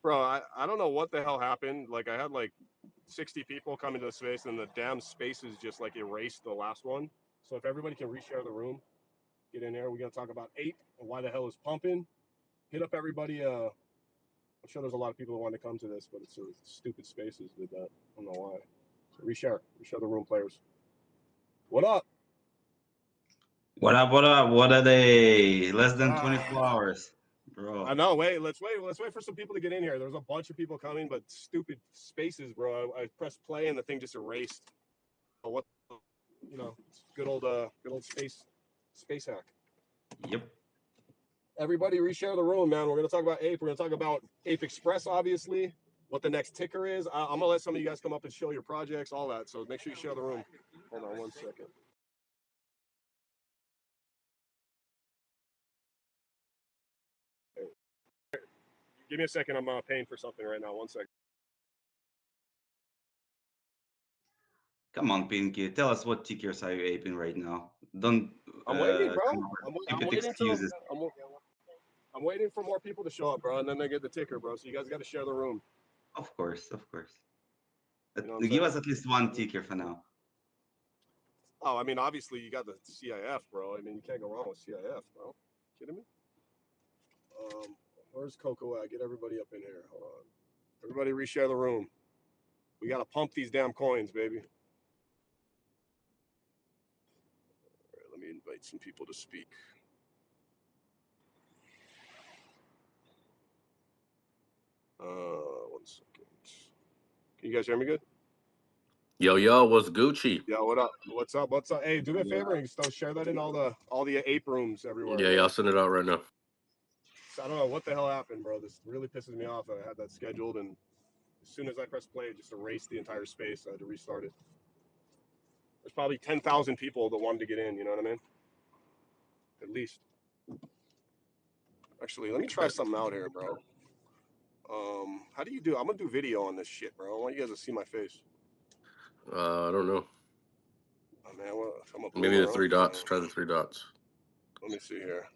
Bro, I don't know what the hell happened. Like, I had like 60 people come into the space, and the damn spaces just like erased the last one. So if everybody can reshare the room, get in there. We're gonna talk about Ape and why the hell is pumping. Hit up everybody. I'm sure there's a lot of people that want to come to this, but it's stupid spaces did that. I don't know why. So reshare the room, players. What up? What up? What up? What are they? Less than 24 hours, bro. I know. Let's wait for some people to get in here. There's a bunch of people coming, but stupid spaces, bro. I pressed play and the thing just erased. What? Good old space hack. Yep. Everybody reshare the room, man. We're gonna talk about Ape. We're gonna talk about Ape Express, obviously. What the next ticker is. I'm gonna let some of you guys come up and show your projects, all that. So make sure you share the room. Hold on 1 second. Give me a second. I'm paying for something right now. 1 second. Come on, Pinky. Tell us what tickers are you aping right now. Don't. I'm waiting, bro. Stupid excuses. I'm waiting for more people to show up, bro, and then they get the ticker, bro. So you guys got to share the room. Of course, of course. Give us at least one ticker for now. Oh, I mean, obviously you got the CIF, bro. I mean, you can't go wrong with CIF, bro. Kidding me? Where's Coco at? Get everybody up in here. Hold on. Everybody reshare the room. We got to pump these damn coins, baby. All right, let me invite some people to speak. One second. Can you guys hear me good? Yo, what's Gucci? Yo, what up? What's up? What's up? Hey, do me a favor and share that in all the Ape rooms everywhere. Yeah, I'll send it out right now. So I don't know what the hell happened, bro. This really pisses me off. I had that scheduled, and as soon as I press play, it just erased the entire space. I had to restart it. There's probably 10,000 people that wanted to get in. You know what I mean? At least. Actually, let me try something out here, bro. How do you do? I'm gonna do video on this shit, bro. I want you guys to see my face. I don't know. Oh, man, maybe the three dots. Try the three dots. Let me see here.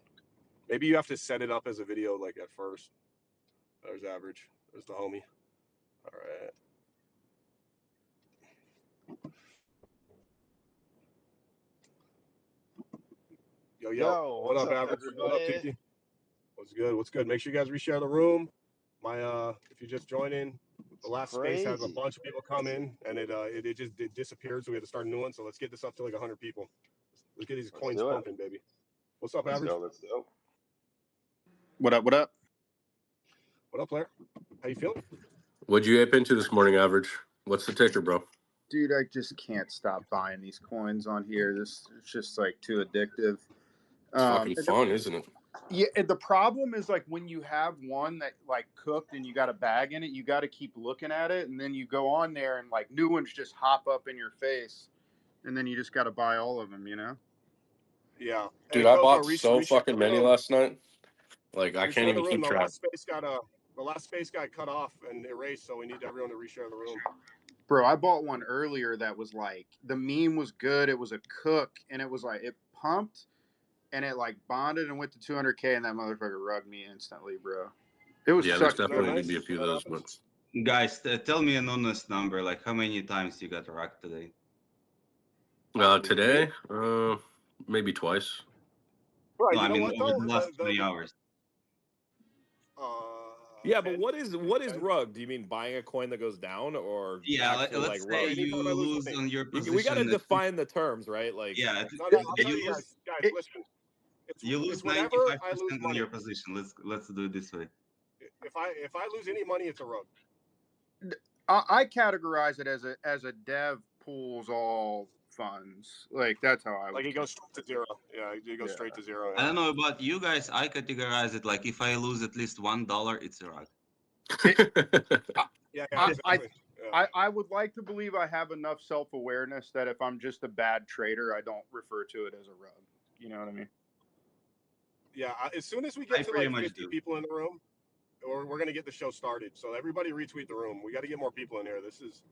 Maybe you have to set it up as a video, like at first. There's average. There's the homie. All right. Yo, what up, average? Everybody? What up, Tiki? What's good? Make sure you guys reshare the room. If you're just joining, the last space has a bunch of people come in, and it just disappeared, so we had to start a new one. So let's get this up to like 100 people. Let's get these coins pumping, baby. What's up, average? Let's go. What up? What up, player? How you feeling? What'd you ape into this morning, average? What's the ticker, bro? Dude, I just can't stop buying these coins on here. It's just like too addictive. It's fucking fun, isn't it? Yeah, and the problem is like when you have one that like cooked and you got a bag in it, you got to keep looking at it, and then you go on there and like new ones just hop up in your face, and then you just got to buy all of them, you know? Yeah, dude, I bought so fucking many last night. Like I can't even keep track. The last space got cut off and erased, so we need everyone to reshare the room. Bro, I bought one earlier that was like the meme was good. It was a cook, and it was like it pumped. And it like bonded and went to 200K, and that motherfucker rugged me instantly, bro. It was there's definitely going to be a few of those ones. Guys, tell me an honest number. Like, how many times you got rugged today? Today, maybe twice. Right, no, I mean over the last 20 hours. Yeah, but what is rug? Do you mean buying a coin that goes down, or let's say you lose on your position? We got to define the terms, right? Like, yeah, guys, listen. You lose 95% on your position. Let's do it this way. If I lose any money, it's a rug. I categorize it as a dev pools all funds. Like that's how I like it goes straight to zero. Yeah, it goes straight to zero. Yeah. I don't know about you guys. I categorize it like if I lose at least $1, it's a rug. I would like to believe I have enough self-awareness that if I'm just a bad trader, I don't refer to it as a rug. You know what I mean? Yeah, as soon as we get to like 50 people in the room, we're going to get the show started. So everybody retweet the room. We got to get more people in here. This is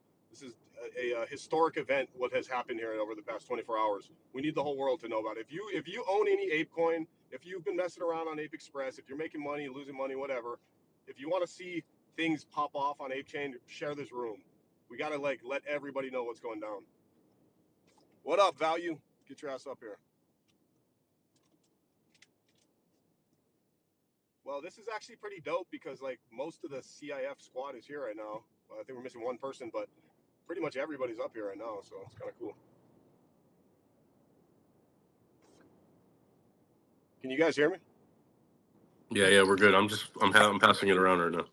a historic event, what has happened here over the past 24 hours. We need the whole world to know about it. If you own any Ape coin, if you've been messing around on Ape Express, if you're making money, losing money, whatever, if you want to see things pop off on Ape Chain, share this room. We got to like let everybody know what's going down. What up, Value? Get your ass up here. Well, this is actually pretty dope because like most of the CIF squad is here right now. I think we're missing one person, but pretty much everybody's up here right now, so it's kind of cool. Can you guys hear me? Yeah, we're good. I'm passing it around right now.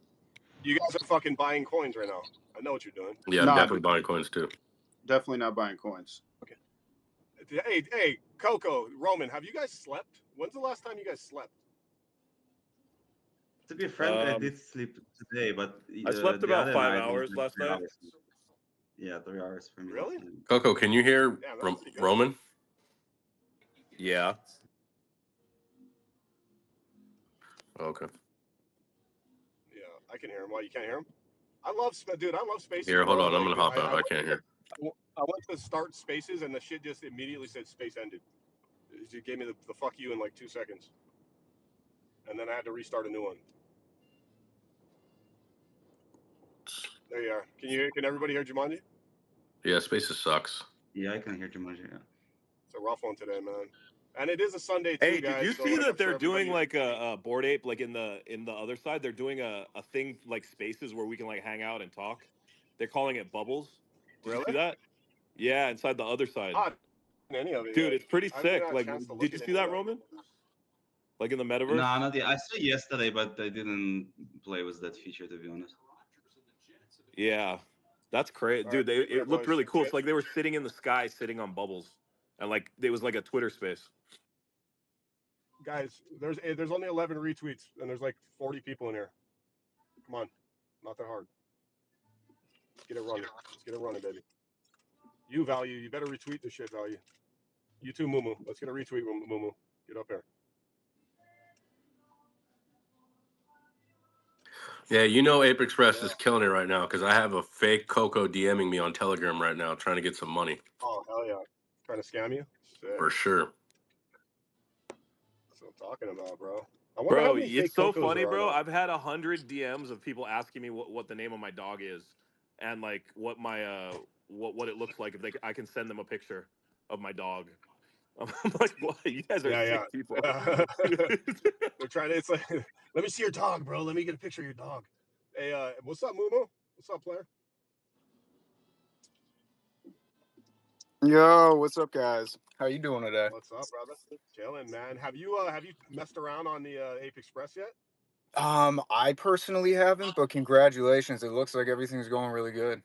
You guys are fucking buying coins right now. I know what you're doing. Yeah, I'm definitely buying coins too. Definitely not buying coins. Okay. Hey, Coco, Roman, have you guys slept? When's the last time you guys slept? To be frank, I did sleep today, but I slept the about other 5 night hours was last 3 night. hours. Yeah, 3 hours for me. Really? Coco, can you hear Damn, Roman? Yeah. Okay. Yeah, I can hear him. Why you can't hear him? I love spaces. Here, hold bro. on. I'm Like, gonna hop out. I can't hear. I went to start spaces and the shit just immediately said space ended. It gave me the fuck you in like 2 seconds, and then I had to restart a new one. There you are. Can everybody hear Jumanji? Yeah, Spaces sucks. Yeah, I can hear Jumanji. Yeah. It's a rough one today, man. And it is a Sunday too, Hey, guys. did you so, see like, that I'm sure they're doing everybody- like a Bored Ape like in the other side? They're doing a thing like spaces where we can like hang out and talk. They're calling it Bubbles. Did you see Really? that? Yeah, inside the other side. Not any of it Dude, yet. it's pretty I haven't sick. had a Like, chance to look did you at see any that, of Roman? Like in the metaverse? No, not yet. I saw yesterday, but I didn't play with that feature, to be honest. Yeah, that's crazy, All dude. right, It looked boys. really cool. Okay. It's like they were sitting in the sky, sitting on bubbles, and like it was like a Twitter space. Guys, there's only 11 retweets and there's like 40 people in here. Come on, not that hard. Let's get it running. Let's get it running, baby. You Value, you better retweet this shit, Value. You too, Mumu. Let's get a retweet, Mumu. Get up here. Yeah, you know Ape Express is killing it right now because I have a fake Coco DMing me on Telegram right now trying to get some money. Oh hell yeah, trying to scam you? Sick. For sure. That's what I'm talking about, bro. I wonder how Bro, many it's fake so Cocos funny, there are bro. now. I've had 100 DMs of people asking me what the name of my dog is, and like what my what it looks like if I can send them a picture of my dog. I'm like, what? You guys are Yeah. sick people. They're trying to. It's like, let me see your dog, bro. Let me get a picture of your dog. Hey, what's up, Mumu? What's up, player? Yo, what's up, guys? How you doing today? What's up, brother? Chilling, man. Have you messed around on the Ape Express yet? I personally haven't, but congratulations. It looks like everything's going really good.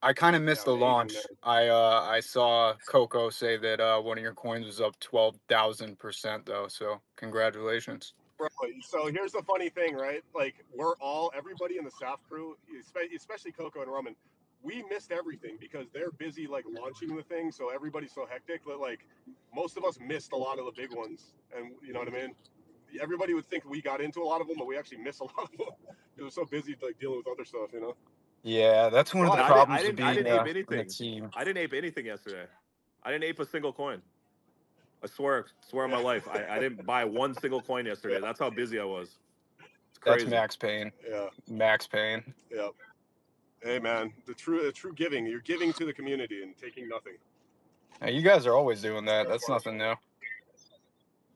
I kind of missed Yeah, the amazing, launch. man. I saw Coco say that one of your coins was up 12,000% though. So congratulations. Bro, so here's the funny thing, right? Like everybody in the staff crew, especially Coco and Roman, we missed everything because they're busy like launching the thing. So everybody's so hectic that like most of us missed a lot of the big ones, and you know what I mean. Everybody would think we got into a lot of them, but we actually missed a lot of them. It was so busy like dealing with other stuff, you know. Yeah, that's one of the But problems I with didn't being ape on the anything. team. I didn't ape anything yesterday. I didn't ape a single coin. I swear on my yeah, life, I didn't buy one single coin yesterday. yeah, That's how busy I was. It's That's crazy. Max Payne. yeah, Max Payne. yeah. Hey man, the true giving. You're giving to the community and taking nothing. Now, you guys are always doing that. That's That's nothing new.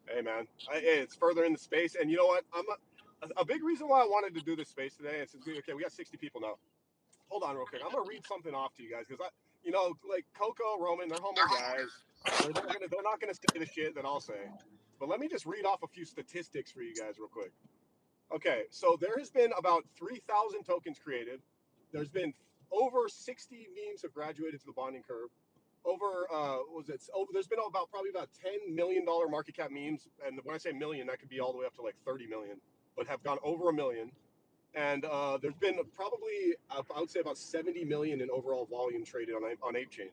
Hey man, it's further into space, and you know what? A big reason why I wanted to do this space today. And since we got 60 people now. Hold on, real quick. I'm gonna read something off to you guys because like Coco, Roman, they're humble guys. They're not gonna say the shit that I'll say. But let me just read off a few statistics for you guys real quick. Okay, so there has been about 3,000 tokens created. There's been over 60 memes have graduated to the bonding curve. There's been probably about $10 million market cap memes, and when I say million, that could be all the way up to like 30 million, but have gone over $1 million. And there's been probably I would say about 70 million in overall volume traded on Ape Chain.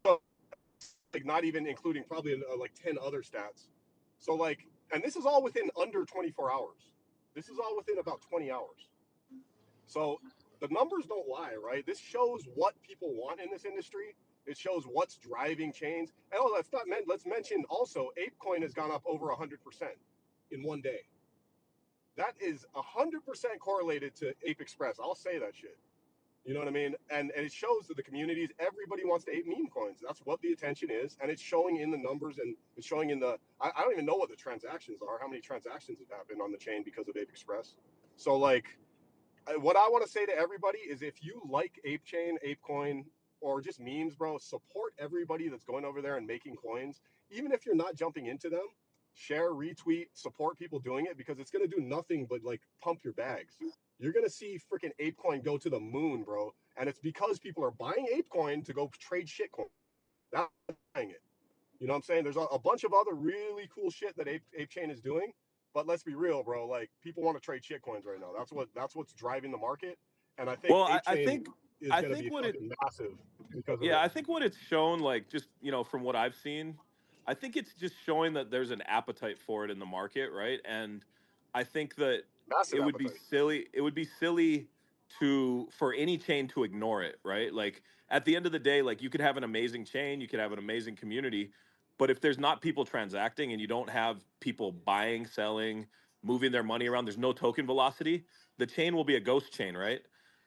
So, like not even including probably like 10 other stats. So like, and this is all within under 24 hours. This is all within about 20 hours. So the numbers don't lie, right? This shows what people want in this industry. It shows what's driving chains. And let's mention also ApeCoin has gone up over 100% in one day. that is 100% correlated to Ape Express. I'll say that shit. You know what I mean? And it shows that the communities, everybody wants to ape meme coins. That's what the attention is, and it's showing in the numbers, and it's showing in the. I don't even know what the transactions are. How many transactions have happened on the chain because of Ape Express? So like, what I want to say to everybody is, if you like Ape Chain, Ape Coin, or just memes, bro, support everybody that's going over there and making coins, even if you're not jumping into them. Share, retweet, support people doing it, because it's gonna do nothing but like pump your bags. You're gonna see freaking ApeCoin go to the moon, bro, and it's because people are buying ApeCoin to go trade shitcoin. That's buying it. You know what I'm saying? There's a bunch of other really cool shit that Ape Chain is doing, but let's be real, bro. Like, people want to trade shitcoins right now. That's what's driving the market, and I think Well, Ape I Chain think is I gonna think be what it fucking massive because of Yeah, it. I think what it's shown, like, just, from what I've seen, I think it's just showing that there's an appetite for it in the market, right? And I think that Massive it would be appetite. silly, for any chain to ignore it, right? Like, at the end of the day, like, you could have an amazing chain, you could have an amazing community, but if there's not people transacting and you don't have people buying, selling, moving their money around, there's no token velocity, the chain will be a ghost chain, right?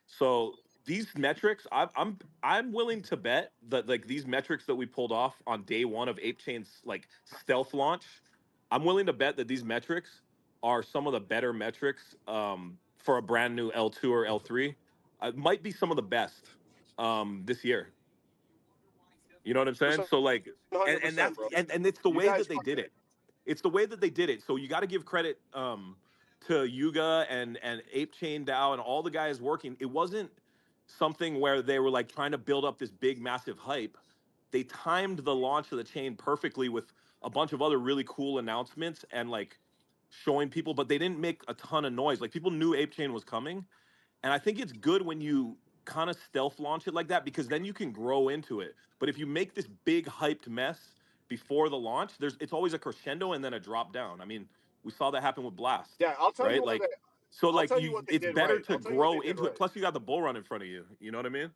So these metrics, I'm willing to bet that, like, these metrics that we pulled off on day one of Ape Chain's like stealth launch, I'm willing to bet that these metrics are some of the better metrics for a brand new L2 or L3. Might be some of the best this year. You know what I'm saying? So like, and 100%, bro. and it's the You way guys that they did it. It's the way that they did it. So you got to give credit to Yuga and Ape Chain DAO and all the guys working. It wasn't something where they were like trying to build up this big massive hype. They timed the launch of the chain perfectly with a bunch of other really cool announcements and like showing people, but they didn't make a ton of noise. Like, people knew Ape Chain was coming, and I think it's good when you kind of stealth launch it like that, because then you can grow into it. But if you make this big hyped mess before the launch, it's always a crescendo and then a drop down. I mean, we saw that happen with Blast, Yeah, I'll tell you right? what Like, so I'll like tell you what they it's did better right. to I'll tell you what they grow did into it. right. Plus, you got the bull run in front of you. You know what I mean?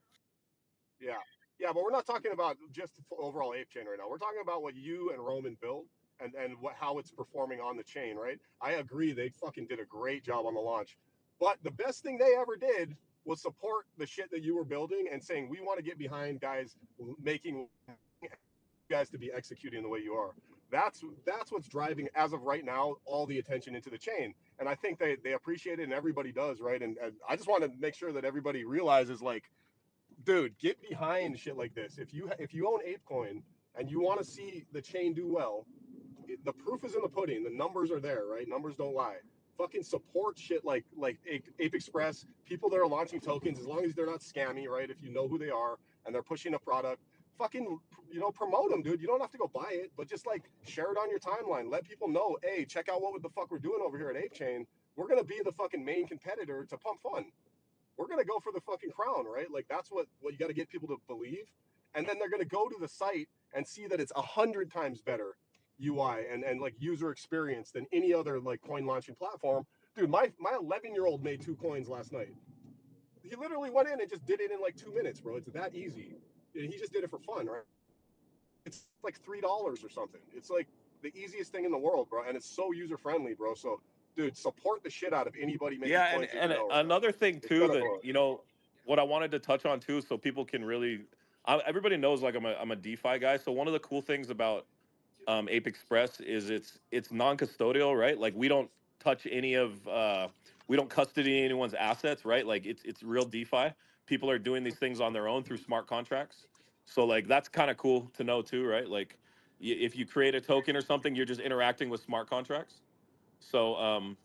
Yeah. Yeah, but we're not talking about just the overall ape chain right now. We're talking about what you and Roman built, and how it's performing on the chain, right? I agree, they fucking did a great job on the launch. But the best thing they ever did was support the shit that you were building and saying, we want to get behind guys making guys to be executing the way you are. That's what's driving, as of right now, all the attention into the chain. And I think they appreciate it, and everybody does, right? And I just want to make sure that everybody realizes, like, dude, get behind shit like this. If you own ApeCoin and you want to see the chain do well, the proof is in the pudding. The numbers are there, right? Numbers don't lie. Fucking support shit like Ape Express, people that are launching tokens, as long as they're not scammy, right? If you know who they are and they're pushing a product, fucking, promote them, dude. You don't have to go buy it, but just like share it on your timeline. Let people know, hey, check out what the fuck we're doing over here at Ape Chain. We're gonna be the fucking main competitor to Pump Fun. We're gonna go for the fucking crown, right? Like, that's what you got to get people to believe, and then they're gonna go to the site and see that it's 100 times better UI and like user experience than any other like coin launching platform. Dude, my 11-year-old made 2 coins last night. He literally went in and just did it in like 2 minutes, bro. It's that easy. He just did it for fun, right? It's like $3 or something. It's like the easiest thing in the world, bro, and it's so user friendly, bro. So, dude, support the shit out of anybody making Yeah, and coins that you know right now. another thing It's too gonna that grow. what I wanted to touch on too, so people can really, everybody knows like I'm a DeFi guy. So one of the cool things about Ape Express is it's non-custodial, right? Like, we don't touch any of we don't custody anyone's assets, right? Like, it's real DeFi. People are doing these things on their own through smart contracts. So like, that's kind of cool to know too, right? Like, if you create a token or something, you're just interacting with smart contracts. So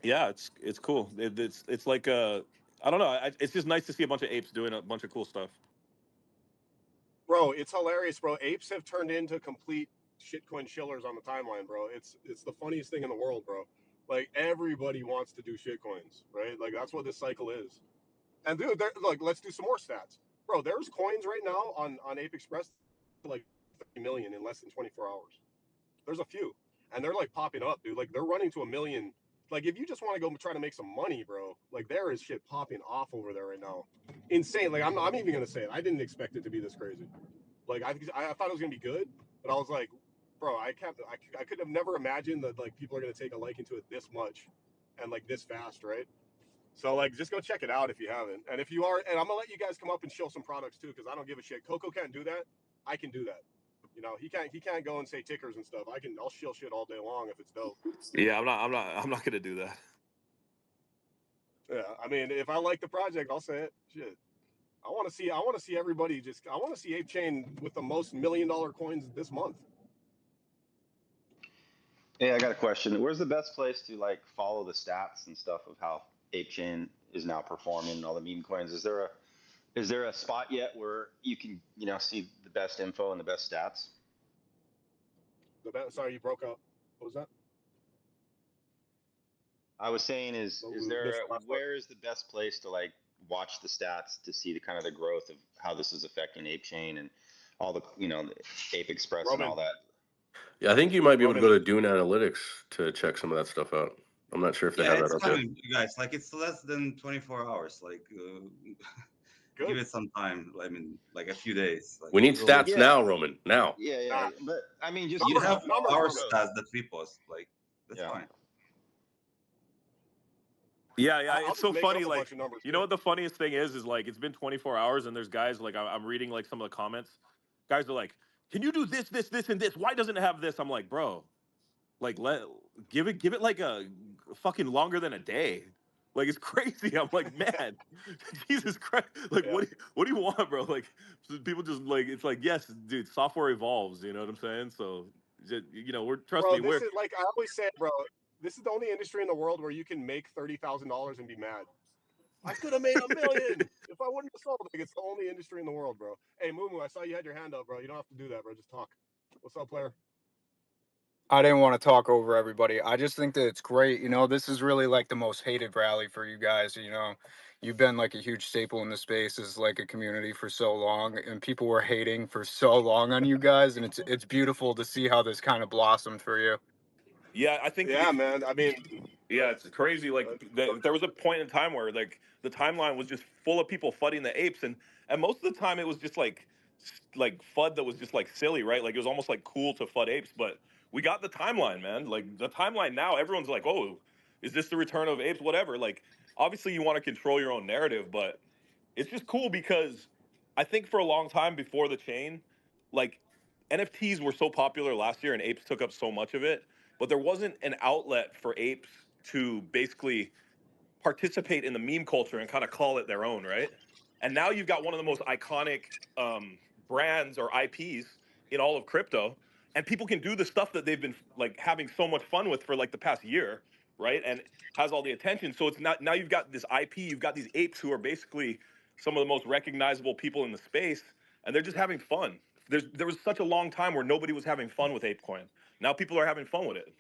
yeah, it's cool. It's like I don't know. It's just nice to see a bunch of apes doing a bunch of cool stuff. Bro, it's hilarious, bro. Apes have turned into complete shitcoin shillers on the timeline, bro. It's the funniest thing in the world, bro. Like, everybody wants to do shitcoins, right? Like, that's what this cycle is. And dude, like, let's do some more stats, bro. There's coins right now on Ape Express, like 30 million in less than 24 hours. There's a few, and they're like popping up, dude. Like, they're running to 1 million. Like, if you just want to go try to make some money, bro, like, there is shit popping off over there right now. Insane. Like, I'm even gonna say it. I didn't expect it to be this crazy. Like, I thought it was gonna be good, but I was like, bro, I could have never imagined that like people are gonna take a liking to it this much, and like this fast, right? So like, just go check it out if you haven't. And if you are, and I'm gonna let you guys come up and show some products too, because I don't give a shit. Coco can't do that. I can do that. You know, he can't go and say tickers and stuff. I'll shill shit all day long if it's dope. Yeah, I'm not gonna do that. Yeah, I mean, if I like the project, I'll say it. Shit. I want to see everybody I want to see Ape Chain with the most $1 million coins this month. Hey, I got a question. Where's the best place to like follow the stats and stuff of how Ape Chain is now performing and all the meme coins? Is there a spot yet where you can, see the best info and the best stats? Sorry, you broke up. What was that? I was saying Last part. where is the best place to like watch the stats to see the kind of the growth of how this is affecting Ape Chain and all the, the Ape Express Roman. and all that? Yeah, I think you might be able to go Roman. to Dune Analytics to check some of that stuff out. I'm not sure if they have that it's up yet. coming, guys. Like it's less than 24 hours. Like give it some time. I mean, like a few days. Like, We need stats Yeah. now, Roman. Now. Yeah. But I mean, just You have numbers, our numbers. stats that we post. Like that's Yeah. fine. Yeah, I'll it's just so make funny. up a Like, bunch of numbers, you too. know what the funniest thing is like it's been 24 hours and there's guys like I'm reading like some of the comments. Guys are like, "Can you do this, this, this, and this? Why doesn't it have this?" I'm like, bro, like give it like a fucking longer than a day. Like it's crazy. I'm like, man, Jesus Christ. Like, Yeah. what do you want, bro? Like, people just like it's like, yes, dude, software evolves. You know what I'm saying? So, trust me, This is like I always say, bro. This is the only industry in the world where you can make $30,000 and be mad. I could have made $1 million if I wouldn't have sold. Like it's the only industry in the world, bro. Hey, Mumu, I saw you had your hand up, bro. You don't have to do that, bro. Just talk. What's up, player? I didn't want to talk over everybody. I just think that it's great. This is really like the most hated rally for you guys. You've been like a huge staple in the space as like a community for so long, and people were hating for so long on you guys, and it's beautiful to see how this kind of blossomed for you. Yeah, I think. Yeah, man. I mean, Yeah, it's crazy. Like there was a point in time where like the timeline was just full of people fudding the apes, and most of the time it was just like FUD that was just like silly, right? Like it was almost like cool to FUD apes, but we got the timeline, man. Like the timeline now, everyone's like, oh, is this the return of apes? Whatever. Like obviously you want to control your own narrative, but it's just cool because I think for a long time before the chain, like NFTs were so popular last year and apes took up so much of it, but there wasn't an outlet for apes to basically participate in the meme culture and kind of call it their own, right? And now you've got one of the most iconic brands or IPs in all of crypto, and people can do the stuff that they've been like having so much fun with for like the past year, right? And has all the attention. So it's not now you've got this IP, you've got these apes who are basically some of the most recognizable people in the space, and they're just having fun. There was such a long time where nobody was having fun with ApeCoin. Now people are having fun with it.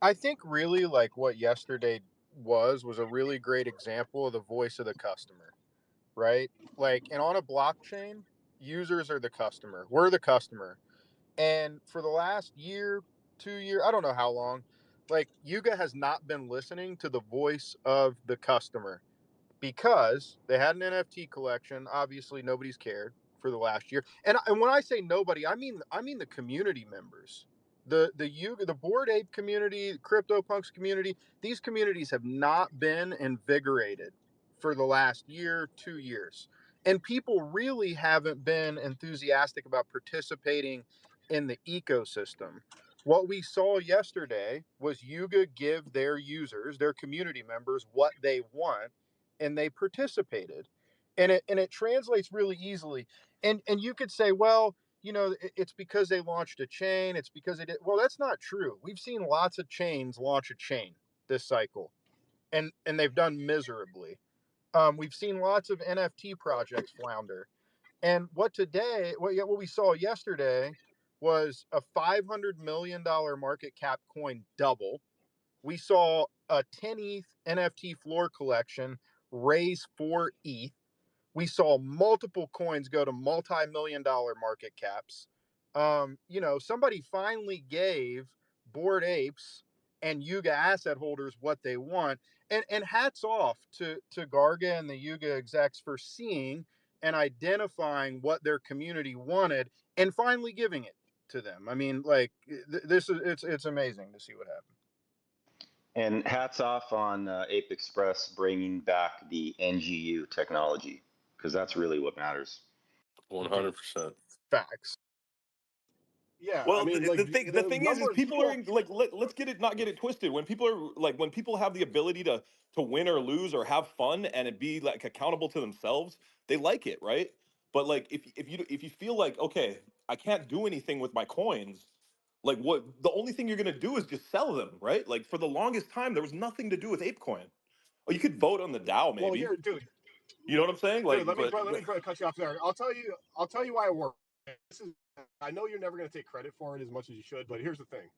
I think really like what yesterday was a really great example of the voice of the customer, right? Like, and on a blockchain, users are the customer. We're the customer. And for the last year, 2 year, I don't know how long, like Yuga has not been listening to the voice of the customer because they had an NFT collection. Obviously, nobody's cared for the last year. And when I say nobody, I mean the community members, the Yuga, the Bored Ape community, CryptoPunks community. These communities have not been invigorated for the last year, 2 years, and people really haven't been enthusiastic about participating in the ecosystem. What we saw yesterday was Yuga give their users, their community members, what they want, and they participated, and it translates really easily. And you could say, well, it's because they launched a chain, it's because they did. Well, that's not true. We've seen lots of chains launch a chain this cycle, and they've done miserably. We've seen lots of NFT projects flounder. And what we saw yesterday was a $500 million market cap coin double. We saw a 10 ETH NFT floor collection raise 4 ETH. We saw multiple coins go to multi-million-dollar market caps. Somebody finally gave Bored Apes and Yuga asset holders what they want. And hats off to Garga and the Yuga execs for seeing and identifying what their community wanted and finally giving it to them. I mean, like this is it's amazing to see what happened. And hats off on Ape Express bringing back the NGU technology, because that's really what matters. 100%. Facts. Yeah, I Well, mean, the like thing the is numbers people are like let's not get it twisted. When people are like when people have the ability to win or lose or have fun and it be like accountable to themselves, they like it, right? But like if you feel like okay, I can't do anything with my coins, like what the only thing you're gonna do is just sell them, right? Like for the longest time, there was nothing to do with ApeCoin. Oh, you could vote on the DAO, well, maybe. here, dude. You know what I'm saying? Dude, Like, but let me cut you off there. I'll tell you why it worked. This is, I know you're never going to take credit for it as much as you should, but here's the thing: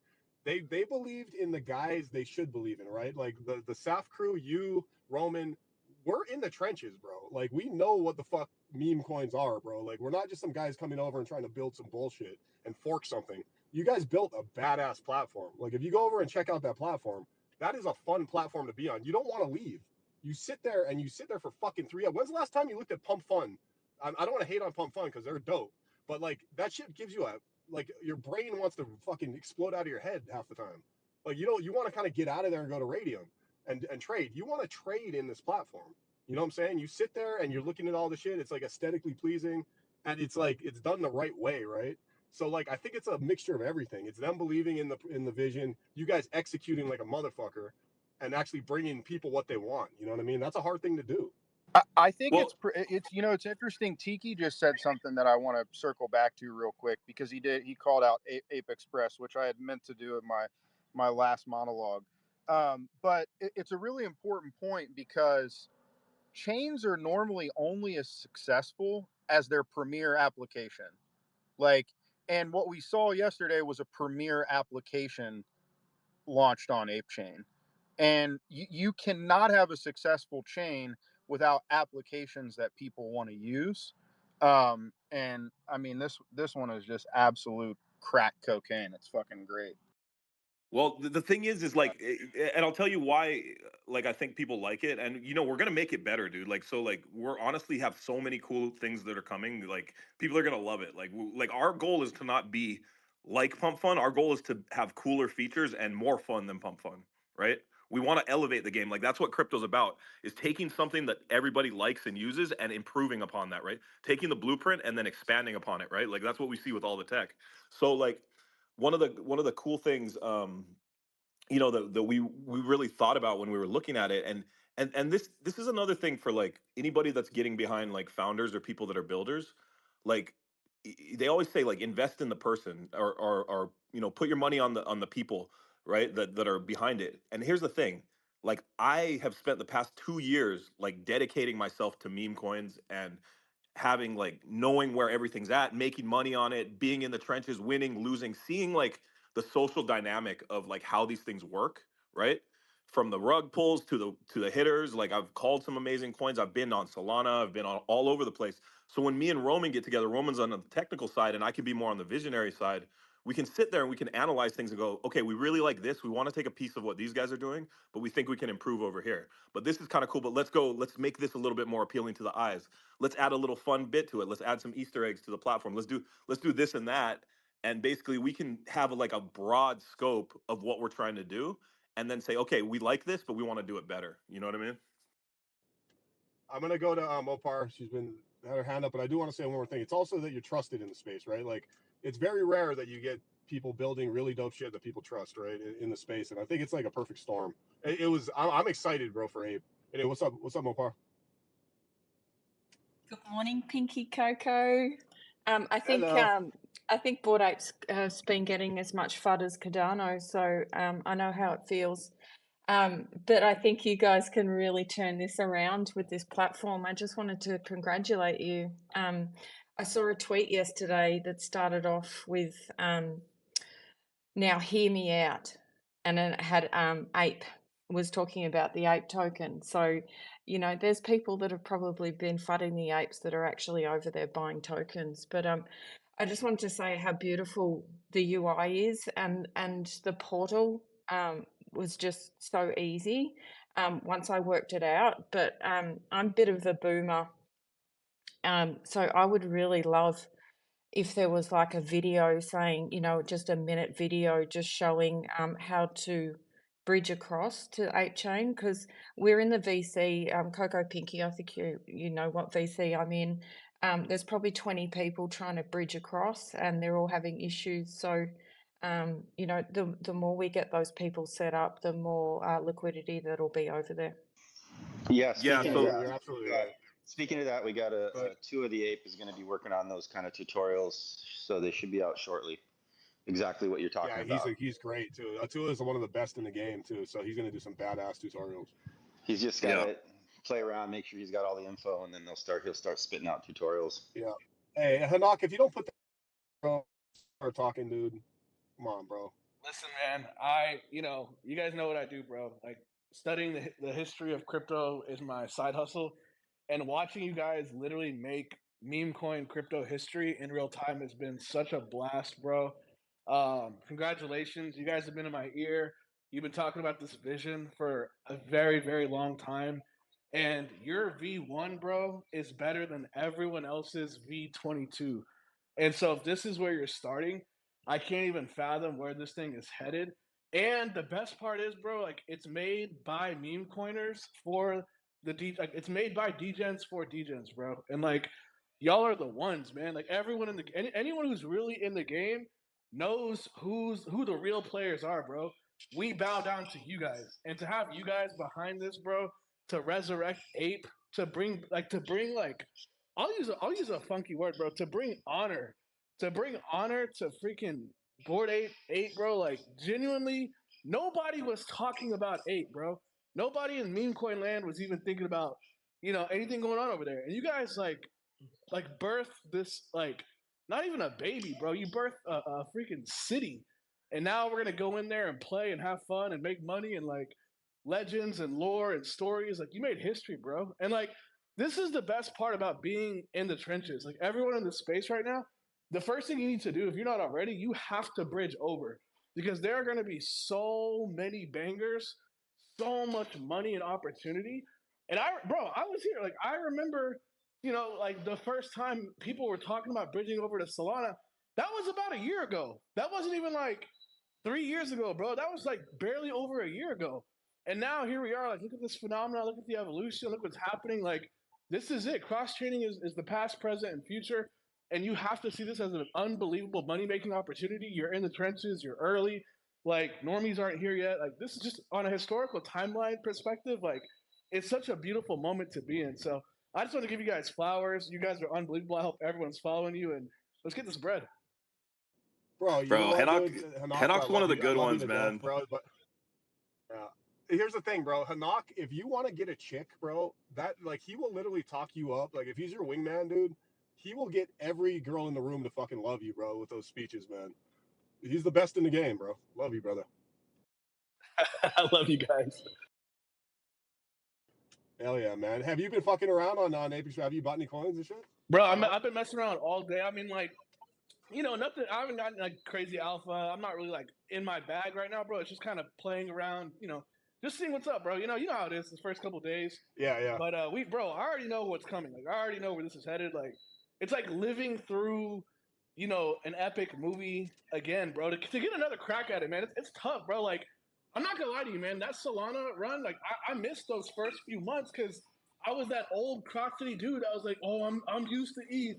they believed in the guys they should believe in, right? Like the SAF crew, you, Roman, we're in the trenches, bro. Like we know what the fuck meme coins are, bro. Like we're not just some guys coming over and trying to build some bullshit and fork something. You guys built a badass platform. Like if you go over and check out that platform, that is a fun platform to be on. You don't want to leave. You sit there and you sit there for fucking 3 hours. When's the last time you looked at Pump Fun? I don't want to hate on Pump Fun because they're dope, but like that shit gives you a like your brain wants to fucking explode out of your head half the time. Like you want to kind of get out of there and go to Radium and trade. You want to trade in this platform. You know what I'm saying? You sit there and you're looking at all the shit. It's like aesthetically pleasing, and it's like it's done the right way, right? So like I think it's a mixture of everything. It's them believing in the vision, you guys executing like a motherfucker, and actually bringing people what they want. You know what I mean? That's a hard thing to do. I think well, it's it's interesting. Tiki just said something that I want to circle back to real quick because he called out Ape Express, which I had meant to do in my last monologue. But it's a really important point because chains are normally only as successful as their premier application. Like, and what we saw yesterday was a premier application launched on ApeChain. And you cannot have a successful chain without applications that people want to use. And I mean, this one is just absolute crack cocaine. It's fucking great. well, the thing is like, and I'll tell you why. Like, I think people like it, and we're gonna make it better, dude. Like, so, like, we're honestly have so many cool things that are coming. Like, people are gonna love it. Like our goal is to not be like Pump Fun. Our goal is to have cooler features and more fun than Pump Fun, right? We want to elevate the game. Like that's what crypto's about: is taking something that everybody likes and uses and improving upon that, right? Taking the blueprint and then expanding upon it, right? Like that's what we see with all the tech. So, like one of the cool things that we really thought about when we were looking at it, and this is another thing for like anybody that's getting behind like founders or people that are builders. Like they always say, like, invest in the person, or put your money on the people, right, that are behind it. And here's the thing: like, I have spent the past 2 years like dedicating myself to meme coins and having, like, knowing where everything's at, making money on it, being in the trenches, winning, losing, seeing like the social dynamic of like how these things work, right? From the rug pulls to the hitters. Like, I've called some amazing coins. I've been on Solana. I've been on all over the place. So when me and Roman get together, Roman's on the technical side and I can be more on the visionary side. We can sit there and we can analyze things and go, okay, we really like this. We want to take a piece of what these guys are doing, but we think we can improve over here. But this is kind of cool. But let's make this a little bit more appealing to the eyes. Let's add a little fun bit to it. Let's add some Easter eggs to the platform. Let's do this and that. And basically we can have like a broad scope of what we're trying to do, and then say, okay, we like this, but we want to do it better. You know what I mean? I'm gonna go to Opar. She's been had her hand up, but I do want to say one more thing. It's also that you're trusted in the space, right? Like it's very rare that you get people building really dope shit that people trust, right, in the space. And I think it's like a perfect storm. It was. I'm excited, bro, for Ape. Anyway, what's up? What's up, Opar? Good morning, Pinky Coco. Hello. I think Bored Apes has been getting as much FUD as Cardano, so I know how it feels. But I think you guys can really turn this around with this platform. I just wanted to congratulate you. I saw a tweet yesterday that started off with now hear me out, and then it had Ape was talking about the ape token. So there's people that have probably been fudding the apes that are actually over there buying tokens. But I just wanted to say how beautiful the UI is, and the portal was just so easy once I worked it out. But I'm a bit of a boomer, so I would really love if there was like a video saying, just a minute video just showing how to bridge across to Ape Chain because we're in the VC, Coco Pinky, I think you know what VC I'm in. There's probably 20 people trying to bridge across and they're all having issues. So, you know, the more we get those people set up, the more liquidity that'll be over there. Yeah, Yeah, speaking Yeah, of so that, you're absolutely right. speaking of that, we got But two of the Ape is going to be working on those kind of tutorials, so they should be out shortly. Exactly what you're talking yeah, about. he's great too. Attila is one of the best in the game too, so he's gonna do some badass tutorials. He's just got yeah. to play around, make sure he's got all the info, and then he'll start spitting out tutorials. Yeah. Hey, Hanak, if you don't put that, bro, start talking, dude. Come on, bro. Listen, man, you guys know what I do, bro. Like studying the history of crypto is my side hustle, and watching you guys literally make meme coin crypto history in real time has been such a blast, bro. Congratulations, you guys have been in my ear. You've been talking about this vision for a very, very long time, and your V1, bro, is better than everyone else's V22. And so, if this is where you're starting, I can't even fathom where this thing is headed. And the best part is, bro, like it's made by meme coiners for like it's made by degens for degens, bro. And like y'all are the ones, man. Like everyone in anyone who's really in the game knows who the real players are, bro. We bow down to you guys, and to have you guys behind this, bro, to resurrect Ape, to bring like I'll use a funky word, bro, to bring honor to freaking Board Eight, bro. Like genuinely, nobody was talking about Eight, bro. Nobody in meme coin land was even thinking about anything going on over there. And you guys birth this not even a baby, bro. You birth a freaking city, and now we're gonna go in there and play and have fun and make money and like legends and lore and stories. Like you made history, bro. And like this is the best part about being in the trenches. Like everyone in this space right now, the first thing you need to do, if you're not already, you have to bridge over because there are going to be so many bangers, so much money and opportunity. And I was here. Like I remember like the first time people were talking about bridging over to Solana, that was about a year ago. That wasn't even like 3 years ago, bro. That was like barely over a year ago. And now here we are. Like, look at this phenomenon. Look at the evolution. Look what's happening. Like, this is it. Cross training is the past, present, and future. And you have to see this as an unbelievable money making opportunity. You're in the trenches. You're early. Like, normies aren't here yet. Like, this is just on a historical timeline perspective. Like, it's such a beautiful moment to be in. So, I just want to give you guys flowers. You guys are unbelievable. I hope everyone's following you, and let's get this bread. Bro, you know Bro, what, dude? Hanak, Hanok's one of the I good love you ones, to man. death, bro. But here's the thing, bro. Hanak, if you want to get a chick, bro, that like he will literally talk you up. Like if he's your wingman, dude, he will get every girl in the room to fucking love you, bro, with those speeches, man. He's the best in the game, bro. Love you, brother. I love you guys. Hell yeah, man. Have you been fucking around on Ape Express? Have you bought any coins and shit? Bro, I've been messing around all day. I mean, like, nothing. I haven't gotten like crazy alpha. I'm not really like in my bag right now, bro. It's just kind of playing around, just seeing what's up, bro. You know how it is the first couple days. Yeah. But I already know what's coming. Like, I already know where this is headed. Like, it's like living through, an epic movie again, bro. To get another crack at it, man, it's tough, bro. Like, I'm not gonna lie to you, man. That Solana run, like, I missed those first few months because I was that old crotchety dude. I was like, oh, I'm used to ETH.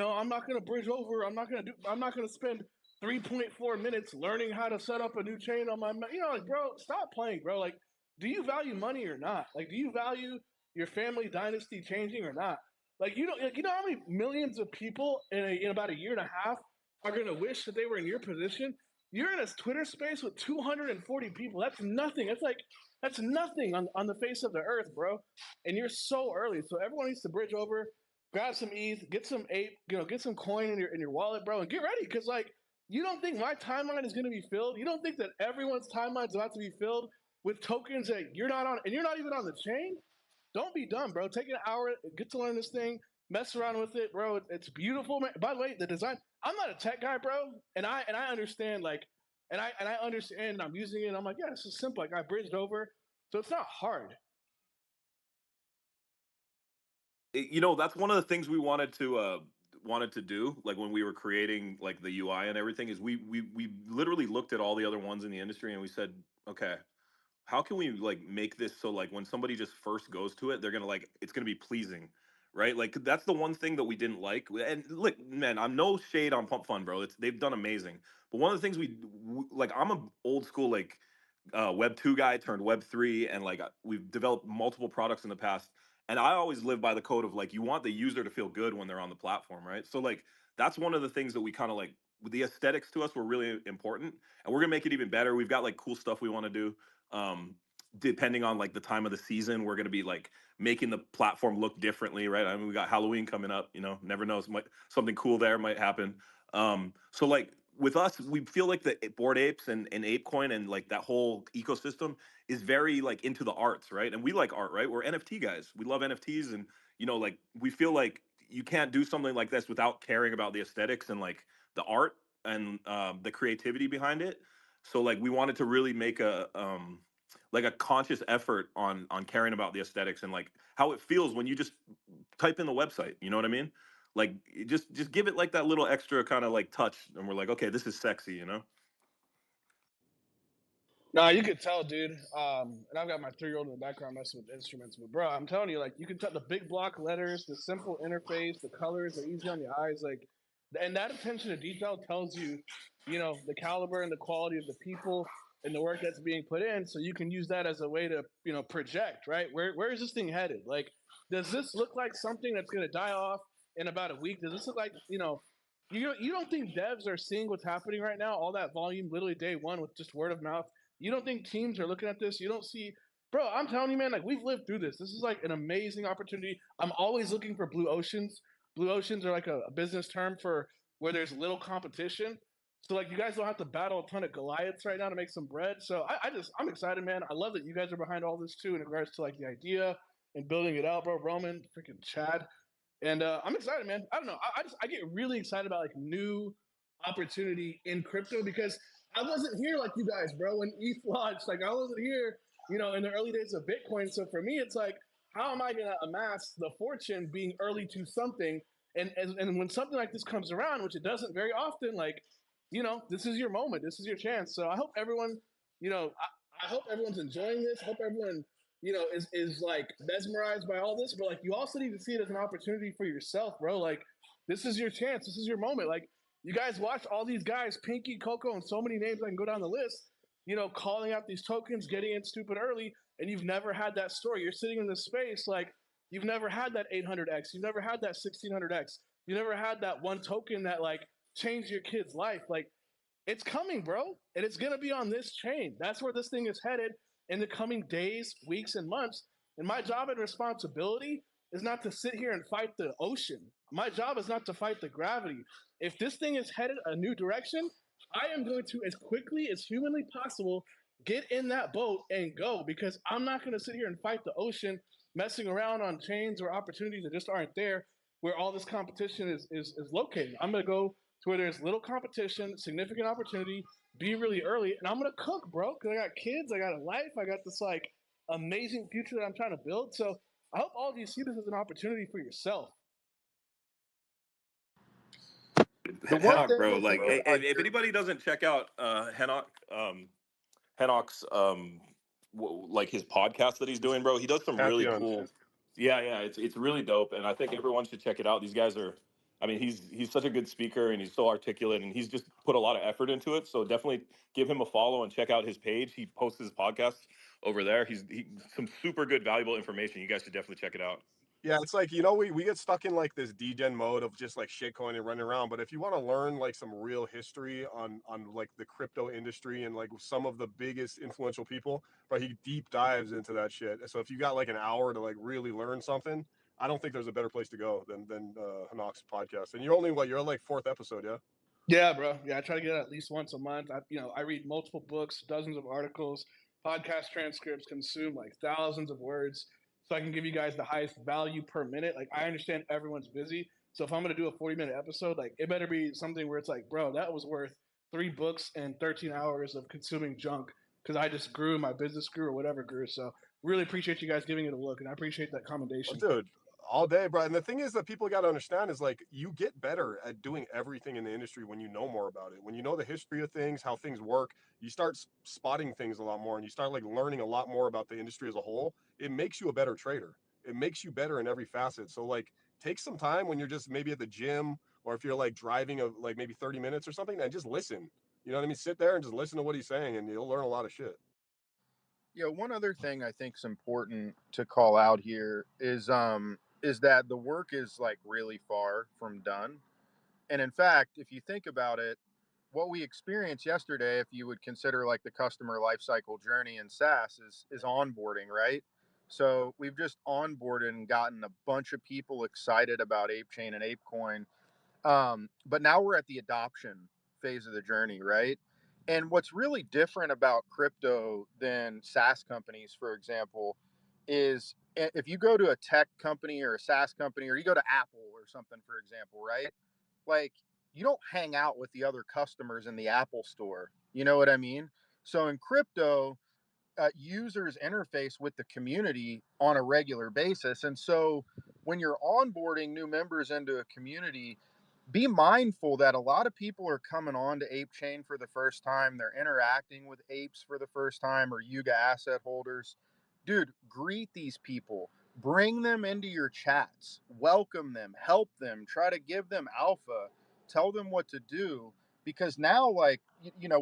I'm not gonna bridge over. I'm not gonna spend 3.4 minutes learning how to set up a new chain on my. Like, bro, stop playing, bro. Like, do you value money or not? Like, do you value your family dynasty changing or not? Like, you know how many millions of people in about a year and a half are gonna wish that they were in your position. You're in a Twitter space with 240 people. That's nothing. That's nothing on the face of the earth, bro. And you're so early. So everyone needs to bridge over, grab some ETH, get some Ape, get some coin in your wallet, bro, and get ready. Cause like you don't think my timeline is gonna be filled. You don't think that everyone's timeline is about to be filled with tokens that you're not on and you're not even on the chain? Don't be dumb, bro. Take an hour, get to learn this thing, mess around with it, bro. It's beautiful, man. By the way, the design. I'm not a tech guy, bro, and I understand and I understand. And I'm using it. And I'm like, yeah, this is simple. Like I bridged over, so it's not hard. That's one of the things we wanted to do, like when we were creating like the UI and everything, is we literally looked at all the other ones in the industry and we said, okay, how can we like make this so like when somebody just first goes to it, they're gonna like it's gonna be pleasing, right? Like that's the one thing that we didn't like. And look, man, I'm no shade on Pump Fun, bro. They've done amazing. But one of the things like, I'm a old school like Web 2 guy turned Web 3, and like we've developed multiple products in the past. And I always live by the code of like you want the user to feel good when they're on the platform, right? So like that's one of the things that we kind of like the aesthetics to us were really important, and we're gonna make it even better. We've got like cool stuff we want to do. Depending on like the time of the season, we're gonna be like making the platform look differently, right? I mean, we got Halloween coming up, you know, never knows, might something cool there might happen. So like with us, we feel like the Bored Apes and ApeCoin and like that whole ecosystem is very like into the arts, right? And we like art, right? We're NFT guys. We love NFTs, and you know, like we feel like you can't do something like this without caring about the aesthetics and like the art and the creativity behind it. So like we wanted to really make a like a conscious effort on caring about the aesthetics and like how it feels when you just type in the website. You know what I mean? Like just give it like that little extra kind of like touch, and we're like, okay, this is sexy, you know? No, you could tell, dude. And I've got my 3-year-old in the background messing with instruments, but bro, I'm telling you, like, you can tell the big block letters, the simple interface, the colors are easy on the eyes, like, and that attention to detail tells you, you know, the caliber and the quality of the people and the work that's being put in. So you can use that as a way to, you know, project, right? Where is this thing headed? Like, does this look like something that's going to die off in about a week? Does this look like, you know, you don't think devs are seeing what's happening right now? All that volume, literally day one with just word of mouth. You don't think teams are looking at this? You don't see, bro. I'm telling you, man. Like we've lived through this. This is like an amazing opportunity. I'm always looking for blue oceans. Blue oceans are like a business term for where there's little competition. So like you guys don't have to battle a ton of Goliaths right now to make some bread. So I'm excited, man. I love that you guys are behind all this too in regards to like the idea and building it out, bro. Roman, freaking Chad. And I'm excited, man. I don't know. I get really excited about like new opportunity in crypto because I wasn't here like you guys, bro. When ETH launched, like I wasn't here, you know, in the early days of Bitcoin. So for me, it's like, how am I gonna amass the fortune being early to something? And when something like this comes around, which it doesn't very often, like, you know, this is your moment, this is your chance. So I hope everyone, you know, I hope everyone's enjoying this. I hope everyone you know, is like mesmerized by all this, but like you also need to see it as an opportunity for yourself, bro. Like this is your chance, this is your moment. Like you guys watch all these guys, Pinky, Coco, and so many names I can go down the list, you know, calling out these tokens, getting in stupid early, and you've never had that story. You're sitting in this space like you've never had that 800x, you've never had that 1600x, you never had that one token that like changed your kid's life. Like it's coming, bro. And it's going to be on this chain. That's where this thing is headed in the coming days, weeks, and months. And my job and responsibility is not to sit here and fight the ocean. My job is not to fight the gravity. If this thing is headed a new direction, I am going to, as quickly as humanly possible, get in that boat and go because I'm not going to sit here and fight the ocean messing around on chains or opportunities that just aren't there where all this competition is located. I'm going to go to where there's little competition, significant opportunity, be really early, and I'm gonna cook, bro. Because I got kids, I got a life, I got this like amazing future that I'm trying to build. So I hope all of you see this as an opportunity for yourself. The one Henok, thing bro. with Like, you, if anybody doesn't check out Henok, Henok's like his podcast that he's doing, bro. He does some really Pantheon. cool. Yeah, it's really dope, and I think everyone should check it out. These guys are, I mean, he's such a good speaker, and he's so articulate, and he's just put a lot of effort into it. So definitely give him a follow and check out his page. He posts his podcast over there. He some super good, valuable information. You guys should definitely check it out. Yeah, it's like, you know, we get stuck in like this degen mode of just like shitcoin and running around. But if you want to learn like some real history on like the crypto industry and like some of the biggest influential people, but he deep dives into that shit. So if you got like an hour to like really learn something, I don't think there's a better place to go than Hanok's podcast. And you're only you're on like 4th episode, yeah? Yeah, bro. Yeah, I try to get it at least once a month. I read multiple books, dozens of articles, podcast transcripts, consume like thousands of words, so I can give you guys the highest value per minute. Like I understand everyone's busy, so if I'm gonna do a 40-minute episode, like it better be something where it's like, bro, that was worth 3 books and 13 hours of consuming junk because I just grew, my business grew, or whatever grew. So really appreciate you guys giving it a look, and I appreciate that commendation. Dude, All day, bro. And the thing is that people got to understand is like you get better at doing everything in the industry when you know more about it. When you know the history of things, how things work, you start spotting things a lot more and you start like learning a lot more about the industry as a whole. It makes you a better trader. It makes you better in every facet. So like take some time when you're just maybe at the gym or if you're like driving like maybe 30 minutes or something and just listen. You know what I mean? Sit there and just listen to what he's saying and you'll learn a lot of shit. Yeah, one other thing I think is important to call out here is that the work is like really far from done. And in fact, if you think about it, what we experienced yesterday, if you would consider like the customer lifecycle journey in SaaS, is onboarding, right? So we've just onboarded and gotten a bunch of people excited about ApeChain and ApeCoin, but now we're at the adoption phase of the journey, right? And what's really different about crypto than SaaS companies, for example, is if you go to a tech company or a SaaS company, or you go to Apple or something, for example, right? Like, you don't hang out with the other customers in the Apple store. You know what I mean? So in crypto, users interface with the community on a regular basis. And so when you're onboarding new members into a community, be mindful that a lot of people are coming on to Ape Chain for the first time. They're interacting with apes for the first time or Yuga asset holders. Dude, greet these people, bring them into your chats, welcome them, help them, try to give them alpha, tell them what to do. Because now, like,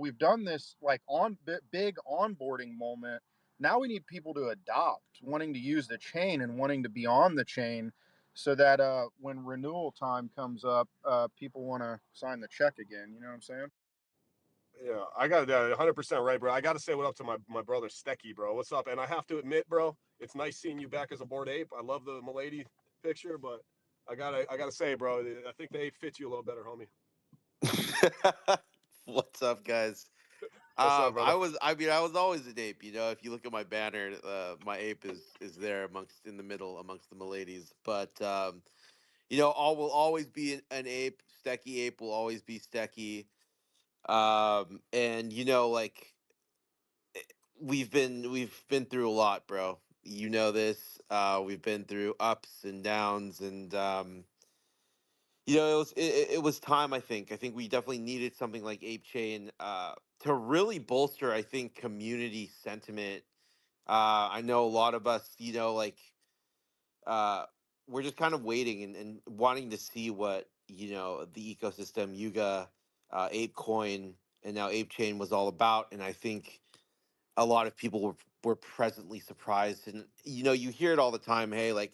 we've done this like on big onboarding moment. Now we need people to adopt, wanting to use the chain and wanting to be on the chain so that when renewal time comes up, people want to sign the check again. You know what I'm saying? Yeah, I got 100% right, bro. I got to say what up to my brother Stecky, bro. What's up? And I have to admit, bro, it's nice seeing you back as a bored ape. I love the Milady picture, but I gotta say, bro, I think the ape fits you a little better, homie. What's up, guys? What's up, brother? I was always an ape. You know, if you look at my banner, my ape is there in the middle amongst the Miladies. But all will always be an ape. Stecky ape will always be Stecky. And like we've been through a lot, bro. You know this. We've been through ups and downs, and it was time. I think we definitely needed something like Ape Chain to really bolster, I think, community sentiment. I know a lot of us, uh, we're just kind of waiting and wanting to see what the ecosystem Yuga, ApeCoin, and now Ape Chain was all about. And I think a lot of people were presently surprised. And you hear it all the time. Hey, like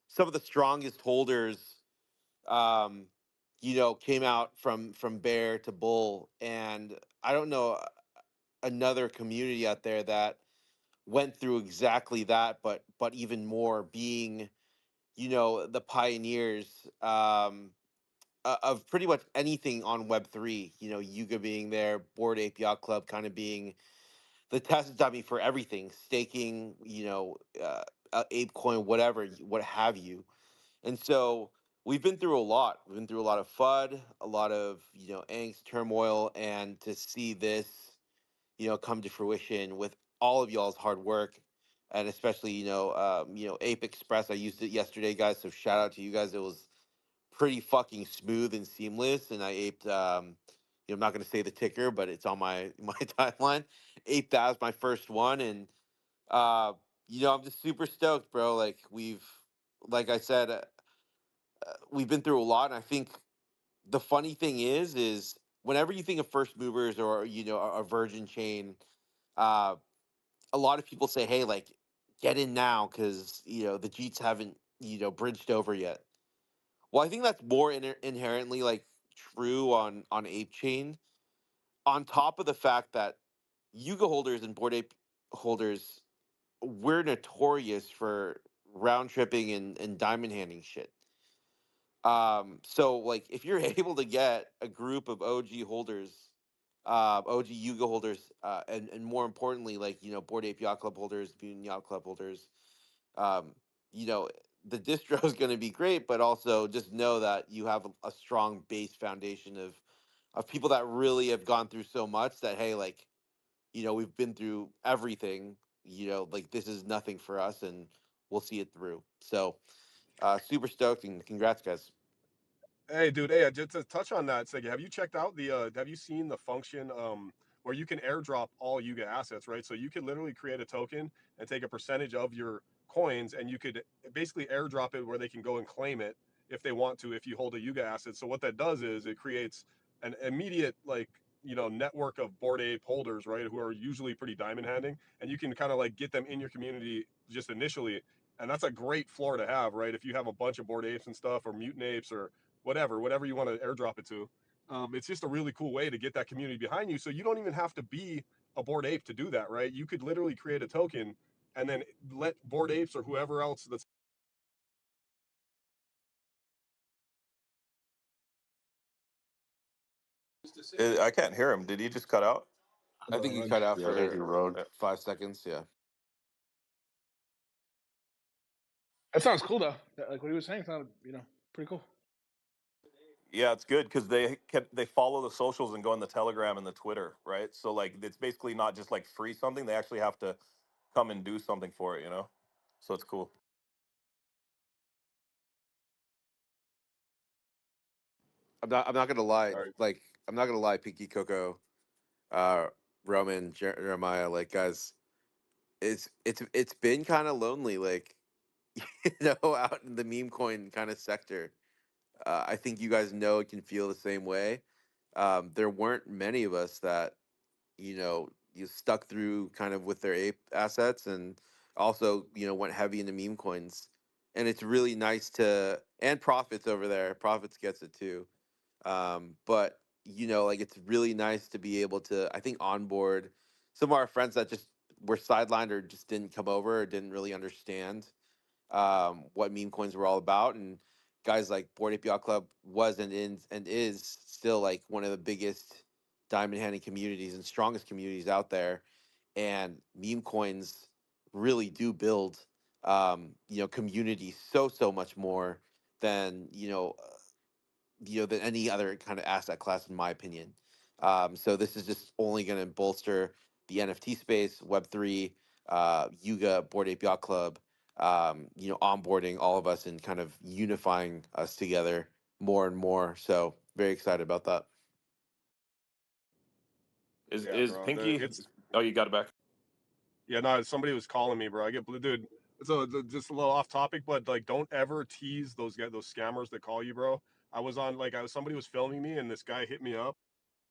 some of the strongest holders, um, came out from bear to bull, and I don't know another community out there that went through exactly that, but even more, being the pioneers of pretty much anything on Web3. Yuga being there, Board Ape Yacht Club kind of being the test dummy for everything, staking, ApeCoin, whatever, what have you. And so we've been through a lot. We've been through a lot of FUD, a lot of angst, turmoil, and to see this come to fruition with all of y'all's hard work, and especially Ape Express. I used it yesterday, guys. So shout out to you guys. It was pretty fucking smooth and seamless, and I aped. I'm not gonna say the ticker, but it's on my my timeline. Aped that was my first one, and uh, I'm just super stoked, bro. Like I said, we've been through a lot, and I think the funny thing is whenever you think of first movers or a virgin chain, uh, a lot of people say, hey, like get in now because the Jeets haven't bridged over yet. Well, I think that's more inherently like true on Ape Chain. On top of the fact that Yuga holders and Bored Ape holders, we're notorious for round tripping and diamond handing shit. So like if you're able to get a group of OG holders, OG Yuga holders, and more importantly, like Bored Ape Yacht Club holders, Mutant Yacht Club holders, um, you know, the distro is going to be great, but also just know that you have a strong base foundation of people that really have gone through so much that hey, like we've been through everything. Like this is nothing for us, and we'll see it through. So Super stoked and congrats, guys. Hey, dude. Hey, just to touch on that, Sega, have you checked out the? Have you seen the function where you can airdrop all Yuga assets, right? So you could literally create a token and take a percentage of your coins, and you could basically airdrop it where they can go and claim it if they want to, if you hold a Yuga asset. So what that does is it creates an immediate network of Bored Ape holders, right, who are usually pretty diamond handing, and you can kind of like get them in your community just initially, and that's a great floor to have, right? If you have a bunch of Bored Apes and stuff, or mutant apes, or whatever you want to airdrop it to. It's just a really cool way to get that community behind you. So you don't even have to be a Bored Ape to do that, right? You could literally create a token and then let Bored Apes or whoever else that's I can't hear him. Did he just cut out? I think you cut out Yeah, I think for you rode. 5 seconds. Yeah. That sounds cool though. Like what he was saying sounded, pretty cool. Yeah, it's good because they follow the socials and go on the Telegram and the Twitter, right? So like it's basically not just like free something; they actually have to come and do something for it, you know. So it's cool. I'm not gonna lie. sorry. Like I'm not gonna lie, Pinky Coco, uh, Roman, Jeremiah, like guys, it's been kind of lonely, like out in the meme coin kind of sector. I think you guys know it can feel the same way. There weren't many of us that you stuck through kind of with their ape assets and also went heavy into meme coins, and it's really nice to and profits over there. Profits gets it too. But like it's really nice to be able to, I think, onboard some of our friends that just were sidelined or just didn't come over or didn't really understand what meme coins were all about. And guys like Bored Ape Yacht Club was and is still like one of the biggest diamond handing communities and strongest communities out there. And meme coins really do build community so much more than than any other kind of asset class, in my opinion. So this is just only going to bolster the NFT space, Web3, Yuga, Bored Ape Yacht Club, onboarding all of us and kind of unifying us together more and more. So very excited about that. Yeah, Is bro. Pinky? It's Oh, you got it back. Yeah, no, somebody was calling me, bro. I get blue, dude. So just a little off topic, but like, don't ever tease those guys, those scammers that call you, bro. I was on somebody was filming me, and this guy hit me up.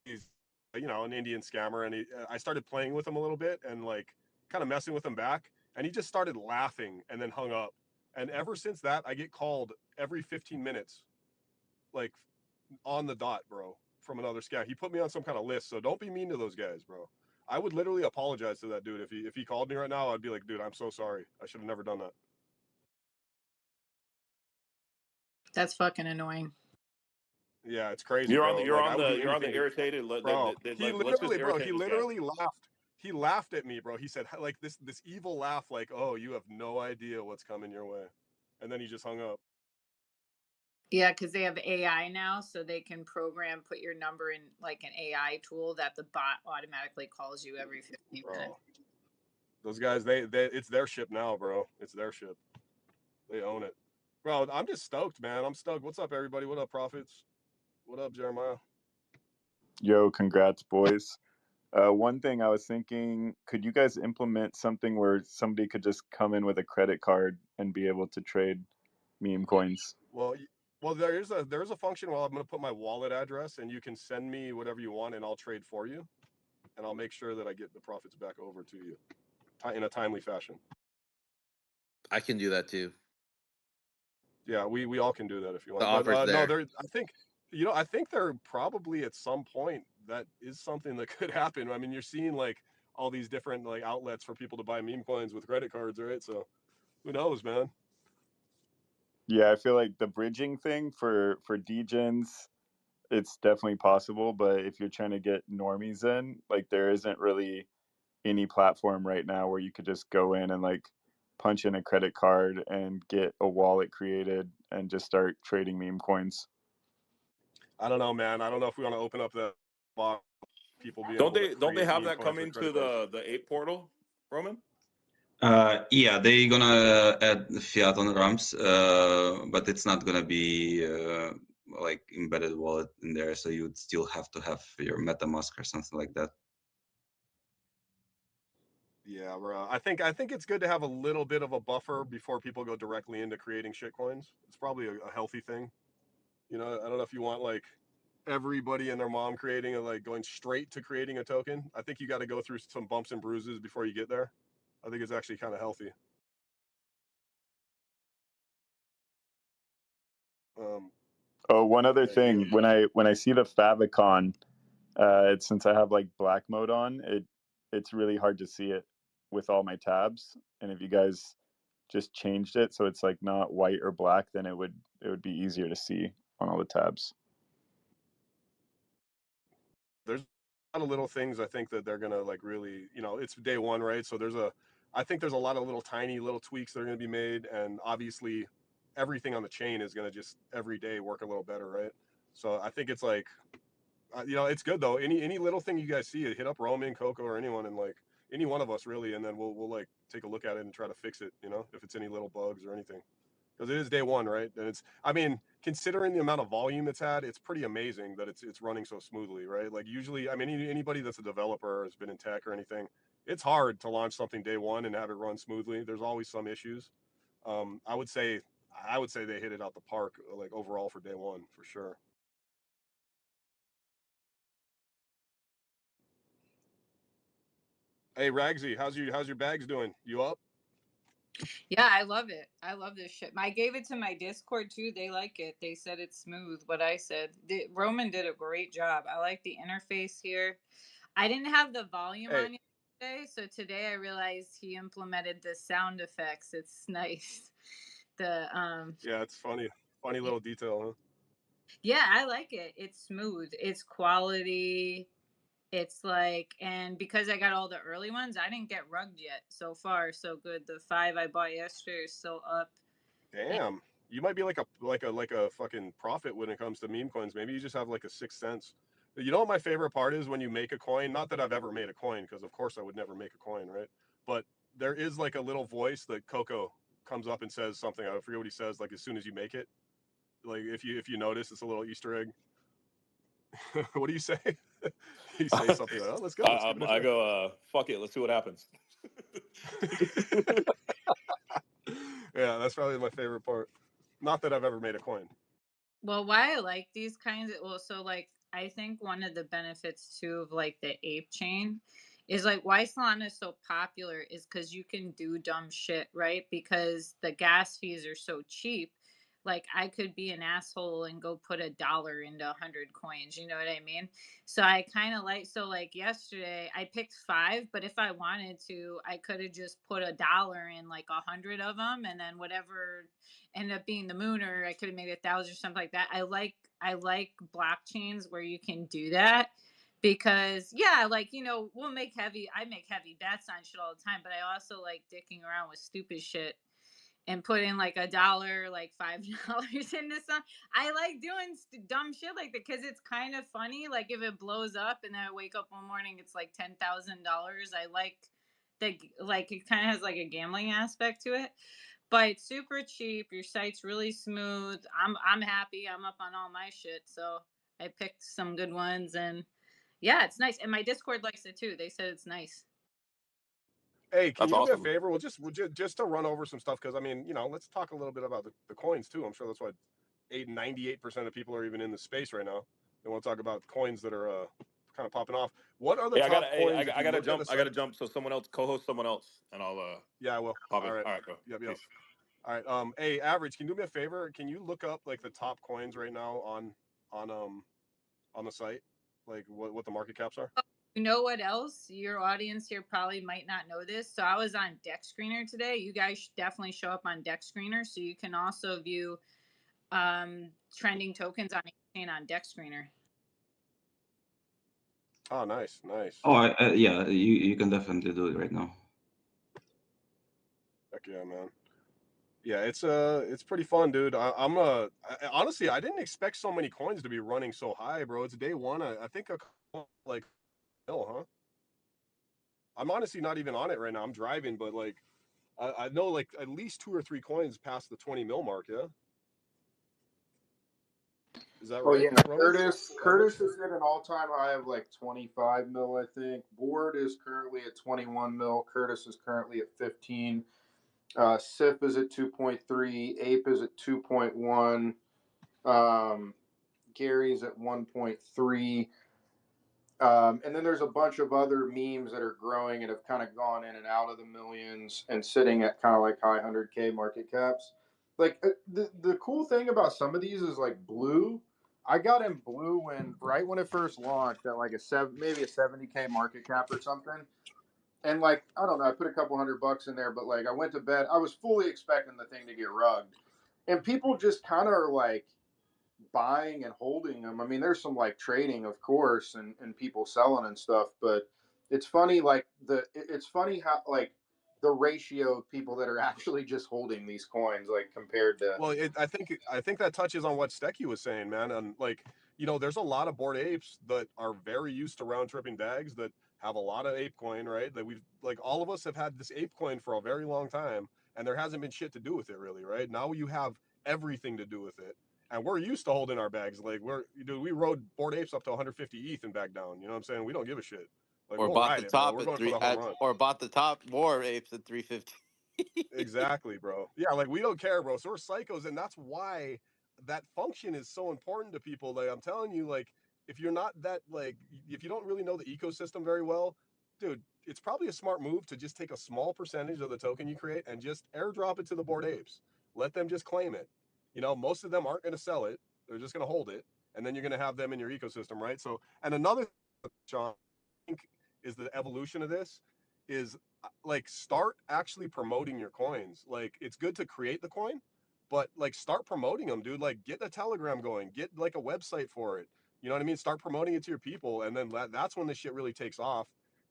He's an Indian scammer, and I started playing with him a little bit and like kind of messing with him back, and he just started laughing and then hung up. And ever since that, I get called every 15 minutes, like on the dot, bro, from another scam. He put me on some kind of list, so don't be mean to those guys, bro. I would literally apologize to that dude if he called me right now. I'd be like, dude, I'm so sorry. I should have never done that. That's fucking annoying. Yeah, it's crazy, You're on bro. the Like I would do anything to, irritated. bro. He Like let's just literally, bro. He irritate this guy. literally laughed. He laughed at me, bro. He said like this evil laugh, like, oh, you have no idea what's coming your way, and then he just hung up. Yeah, because they have AI now, so they can put your number in like an AI tool that the bot automatically calls you every 15 minutes. Bro, those guys, they it's their ship now, bro. It's their ship. They own it, bro. I'm just stoked, man. I'm stoked. What's up, everybody? What up, Profits? What up, Jeremiah? Yo, congrats, boys. One thing I was thinking, could you guys implement something where somebody could just come in with a credit card and be able to trade meme coins? Well, there's a function. Well, I'm gonna put my wallet address, and you can send me whatever you want, and I'll trade for you, and I'll make sure that I get the profits back over to you in a timely fashion. I can do that too. Yeah, we all can do that if you The want. But offer's no, there. I think there probably at some point that is something that could happen. I mean, you're seeing like all these different like outlets for people to buy meme coins with credit cards, right? So who knows, man? Yeah, I feel like the bridging thing for degens, it's definitely possible. But if you're trying to get normies in, like there isn't really any platform right now where you could just go in and like punch in a credit card and get a wallet created and just start trading meme coins. I don't know, man. I don't know if we want to open up the box. People being Don't able to they create have meme that coins come with into credit cards. the ape portal, Roman? Yeah, they're gonna add fiat on ramps, but it's not gonna be like embedded wallet in there, so you would still have to have your MetaMask or something like that. Yeah, bro. I think it's good to have a little bit of a buffer before people go directly into creating shitcoins. It's probably a healthy thing. You know, I don't know if you want like everybody and their mom creating like going straight to creating a token. I think you got to go through some bumps and bruises before you get there. I think it's actually kind of healthy. Oh, one other thing. When I see the favicon, since I have like black mode on, it's really hard to see it with all my tabs. And if you guys just changed it so it's like not white or black, then it would be easier to see on all the tabs. There's a lot of little things I think that they're gonna like really, you know, it's day one, right? So I think there's a lot of little tiny little tweaks that are gonna be made, and obviously everything on the chain is gonna just every day work a little better, right? So I think it's like, you know, it's good though. Any little thing you guys see, hit up Roman, Coco, or anyone, and like any one of us really, and then we'll like take a look at it and try to fix it. You know, if it's any little bugs or anything, because it is day one, right? And it's, I mean, considering the amount of volume it's had, it's pretty amazing that it's running so smoothly, right? Like usually, I mean, anybody that's a developer or has been in tech or anything, it's hard to launch something day one and have it run smoothly. There's always some issues. I would say they hit it out the park, like overall for day one for sure. Hey Ragsy, how's your bags doing? You up? Yeah, I love it. I love this shit. I gave it to my Discord too. They like it. They said it's smooth. What I said. Roman did a great job. I like the interface here. I didn't have the volume Hey, on yesterday, so today I realized he implemented the sound effects. It's nice. The yeah, it's funny yeah, little detail, huh? yeah, I like it. It's smooth. It's quality. It's like, and because I got all the early ones, I didn't get rugged yet. So far, so good. The 5 I bought yesterday is still up. And Damn, you might be like a fucking prophet when it comes to meme coins. Maybe you just have like a sixth sense. You know what my favorite part is when you make a coin? Not that I've ever made a coin, because of course I would never make a coin, right? But there is like a little voice that Coco comes up and says something. I forget what he says. Like as soon as you make it, like if you notice, it's a little Easter egg. What do you say? You say something like, "Oh, let's go. Let's give it a I try." go, fuck it, let's see what happens. Yeah, that's probably my favorite part. Not that I've ever made a coin. well, why I like these kinds of, well, so like I think one of the benefits too of like the ape chain is like why Solana is so popular is because you can do dumb shit, right? Because the gas fees are so cheap. Like I could be an asshole and go put $1 into 100 coins. You know what I mean? So I kind of like, so like yesterday I picked 5, but if I wanted to, I could have just put $1 in like 100 of them, and then whatever ended up being the moon, or I could have made 1,000 or something like that. I like blockchains where you can do that because yeah, like I make heavy bets on shit all the time, but I also like dicking around with stupid shit and putting like $1, like $5 into some. I like doing dumb shit like that because it's kind of funny. Like if it blows up and then I wake up one morning, it's like $10,000. I like like it kind of has like a gambling aspect to it, but it's super cheap. Your site's really smooth. I'm happy. I'm up on all my shit, so I picked some good ones, and yeah, it's nice. And my Discord likes it too. They said it's nice. Hey, can That's you do me a awesome. favor? Just to run over some stuff, because I mean, you know, let's talk a little bit about the coins too. I'm sure that's why 98% of people are even in the space right now. They want to talk about coins that are kind of popping off. What are the Hey, top coins if I you gotta look at the jump. I site? gotta jump. So someone else co-host someone else, and I'll Yeah, I will. pop All in. right. All right, go. Yep. Peace. All right. Hey, average, can you do me a favor? Can you look up like the top coins right now on on the site, like what the market caps are? You know what else? Your audience here probably might not know this. So I was on Deck Screener today. You guys should definitely show up on Deck Screener so you can also view trending tokens on chain on Deck Screener. Oh, nice, nice. Oh, yeah, you can definitely do it right now. Heck yeah, man. Yeah, it's pretty fun, dude. Honestly, I didn't expect so many coins to be running so high, bro. It's day one. I think like, hell, huh? I'm honestly not even on it right now. I'm driving, but like, I know like at least 2 or 3 coins past the 20 mil mark. Yeah, is that Oh right, yeah, Roman? Curtis is at an all-time high of like 25 mil, I think. Board is currently at 21 mil. Curtis is currently at 15. Sif is at 2.3. Ape is at 2.1. Gary's at 1.3. And then there's a bunch of other memes that are growing and have kind of gone in and out of the millions and sitting at kind of like high 100K market caps. Like the cool thing about some of these is like Blue. I got in Blue right when it first launched at like maybe a 70K market cap or something. And like, I don't know, I put a couple $100 in there, but like I went to bed. I was fully expecting the thing to get rugged. And people just kind of are like buying and holding them. I mean, there's some like trading, of course, and people selling and stuff, but it's funny like it's funny how like the ratio of people that are actually just holding these coins like compared to. Well, I think that touches on what Stecky was saying, man. And like, there's a lot of Bored Apes that are very used to round tripping bags that have a lot of ape coin, right? That we've like all of us have had this ape coin for a very long time, and there hasn't been shit to do with it really, right? Now you have everything to do with it. And we're used to holding our bags. Like we rode Bored Apes up to 150 ETH and back down. You know what I'm saying? We don't give a shit. Like Or we'll bought ride the it, bro. top We're at going for the home run. or bought the top more apes at 350. Exactly, bro. Yeah, like we don't care, bro. So we're psychos, and that's why that function is so important to people. Like I'm telling you, like if you're not that like if you don't really know the ecosystem very well, dude, it's probably a smart move to just take a small percentage of the token you create and just airdrop it to the Bored Apes. Let them just claim it. Most of them aren't going to sell it. They're just going to hold it, and then you're going to have them in your ecosystem, right? So, and another, Sean, I think is the evolution of this is like start actually promoting your coins. Like it's good to create the coin, but like start promoting them, dude. Like get a Telegram going, get like a website for it. You know what I mean? Start promoting it to your people, and then that's when this shit really takes off.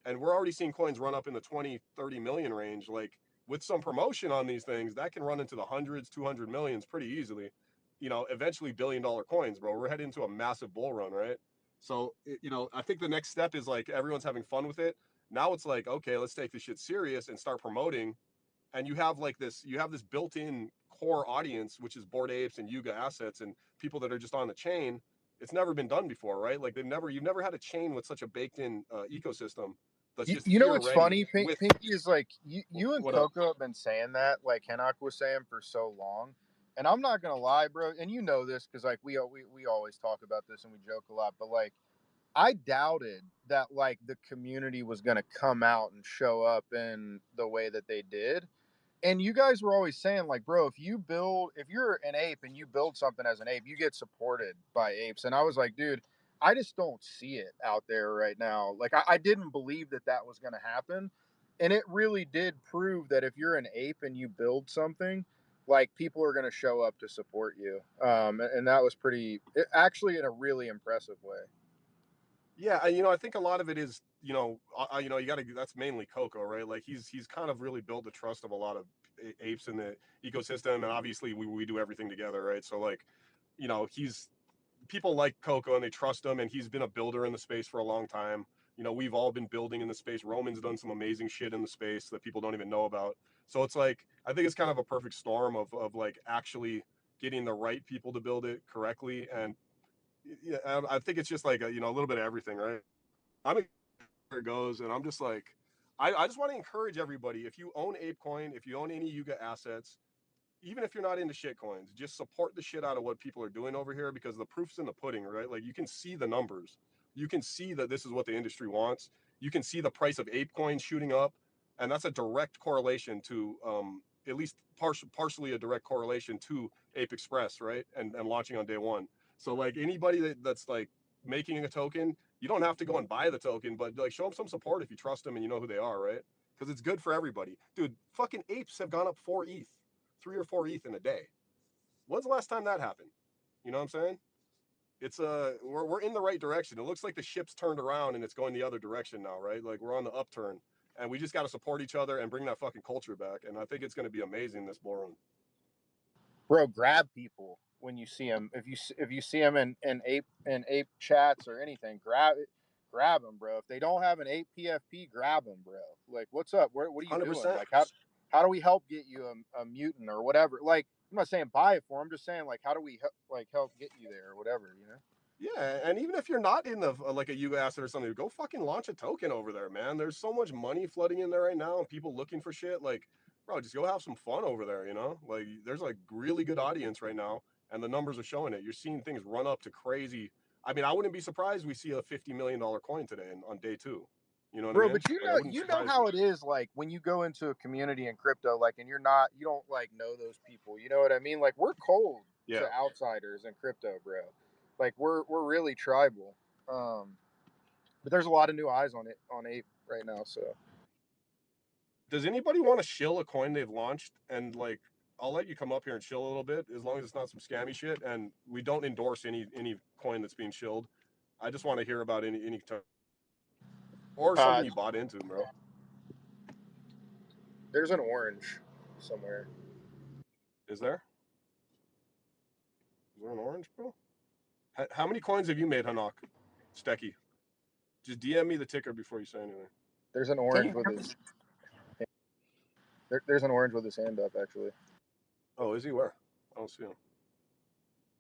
And we're already seeing coins run up in the 20, 30 million range. Like with some promotion on these things, that can run into the hundreds, 200 millions pretty easily. Eventually $1 billion coins, bro. We're heading into a massive bull run, right? So, I think the next step is like everyone's having fun with it. Now it's like, okay, let's take this shit serious and start promoting. And you have this built-in core audience, which is Bored Apes and Yuga assets and people that are just on the chain. It's never been done before, right? Like you've never had a chain with such a baked-in ecosystem that's just You know here what's ready funny, with Pinky, is like you and what up. Coco have been saying that, like Henok was saying, for so long. And I'm not gonna lie, bro, and you know this because like we always talk about this and we joke a lot, but like I doubted that like the community was gonna come out and show up in the way that they did. And you guys were always saying like, bro, if you're an ape and you build something as an ape, you get supported by apes. And I was like, dude, I just don't see it out there right now. Like I didn't believe that was going to happen. And it really did prove that if you're an ape and you build something, like people are going to show up to support you. And that was actually in a really impressive way. Yeah, I think a lot of it is, you got to. That's mainly Coco, right? Like he's kind of really built the trust of a lot of apes in the ecosystem, and obviously we do everything together, right? So like, he's people like Coco and they trust him, and he's been a builder in the space for a long time. We've all been building in the space. Roman's done some amazing shit in the space that people don't even know about. So it's like I think it's kind of a perfect storm of like actually getting the right people to build it correctly and yeah, I think it's just like a little bit of everything, right? I'm excited where it goes, and I'm just like, I just want to encourage everybody. If you own ApeCoin, if you own any Yuga assets, even if you're not into shit coins, just support the shit out of what people are doing over here because the proof's in the pudding, right? Like you can see the numbers, you can see that this is what the industry wants. You can see the price of ApeCoin shooting up, and that's a direct correlation to, at least partially a direct correlation to Ape Express, right? And launching on day one. So like anybody that's like making a token, you don't have to go and buy the token, but like show them some support if you trust them and you know who they are, right? Because it's good for everybody. Dude, fucking apes have gone up 4 ETH, 3 or 4 ETH in a day. When's the last time that happened? You know what I'm saying? It's we're in the right direction. It looks like the ship's turned around and it's going the other direction now, right? Like we're on the upturn, and we just got to support each other and bring that fucking culture back. And I think it's going to be amazing this bull run. Bro, grab people when you see them. If you see them in ape chats or anything, grab them, bro. If they don't have an ape PFP, grab them, bro. Like, what's up? What are you doing? 100%. Like, how do we help get you a mutant or whatever? Like, I'm not saying buy it for. I'm just saying, like, how do we help get you there or whatever, you know? Yeah, and even if you're not in the like a Yuga asset or something, go fucking launch a token over there, man. There's so much money flooding in there right now, and people looking for shit. Like, bro, just go have some fun over there, you know? Like, there's like really good audience right now, and the numbers are showing it. You're seeing things run up to crazy. I mean, I wouldn't be surprised we see a $50 million coin today on day 2. You know what Bro, I mean? but Like, I wouldn't you know surprise how me. it is, like, when you go into a community in crypto, like, and you don't like know those people. You know what I mean? Like, we're cold Yeah. to outsiders in crypto, bro. Like, we're really tribal. But there's a lot of new eyes on Ape right now. So Does anybody want to shill a coin they've launched? And like, I'll let you come up here and chill a little bit, as long as it's not some scammy shit. And we don't endorse any coin that's being shilled. I just want to hear about any or something you bought into, bro. there's an orange somewhere. Is there? Is there an orange, bro? How many coins have you made, Hanok? Stecky. Just DM me the ticker before you say anything. There's an orange with his. There's an orange with his hand up, actually. Oh, is he? Where? I don't see him.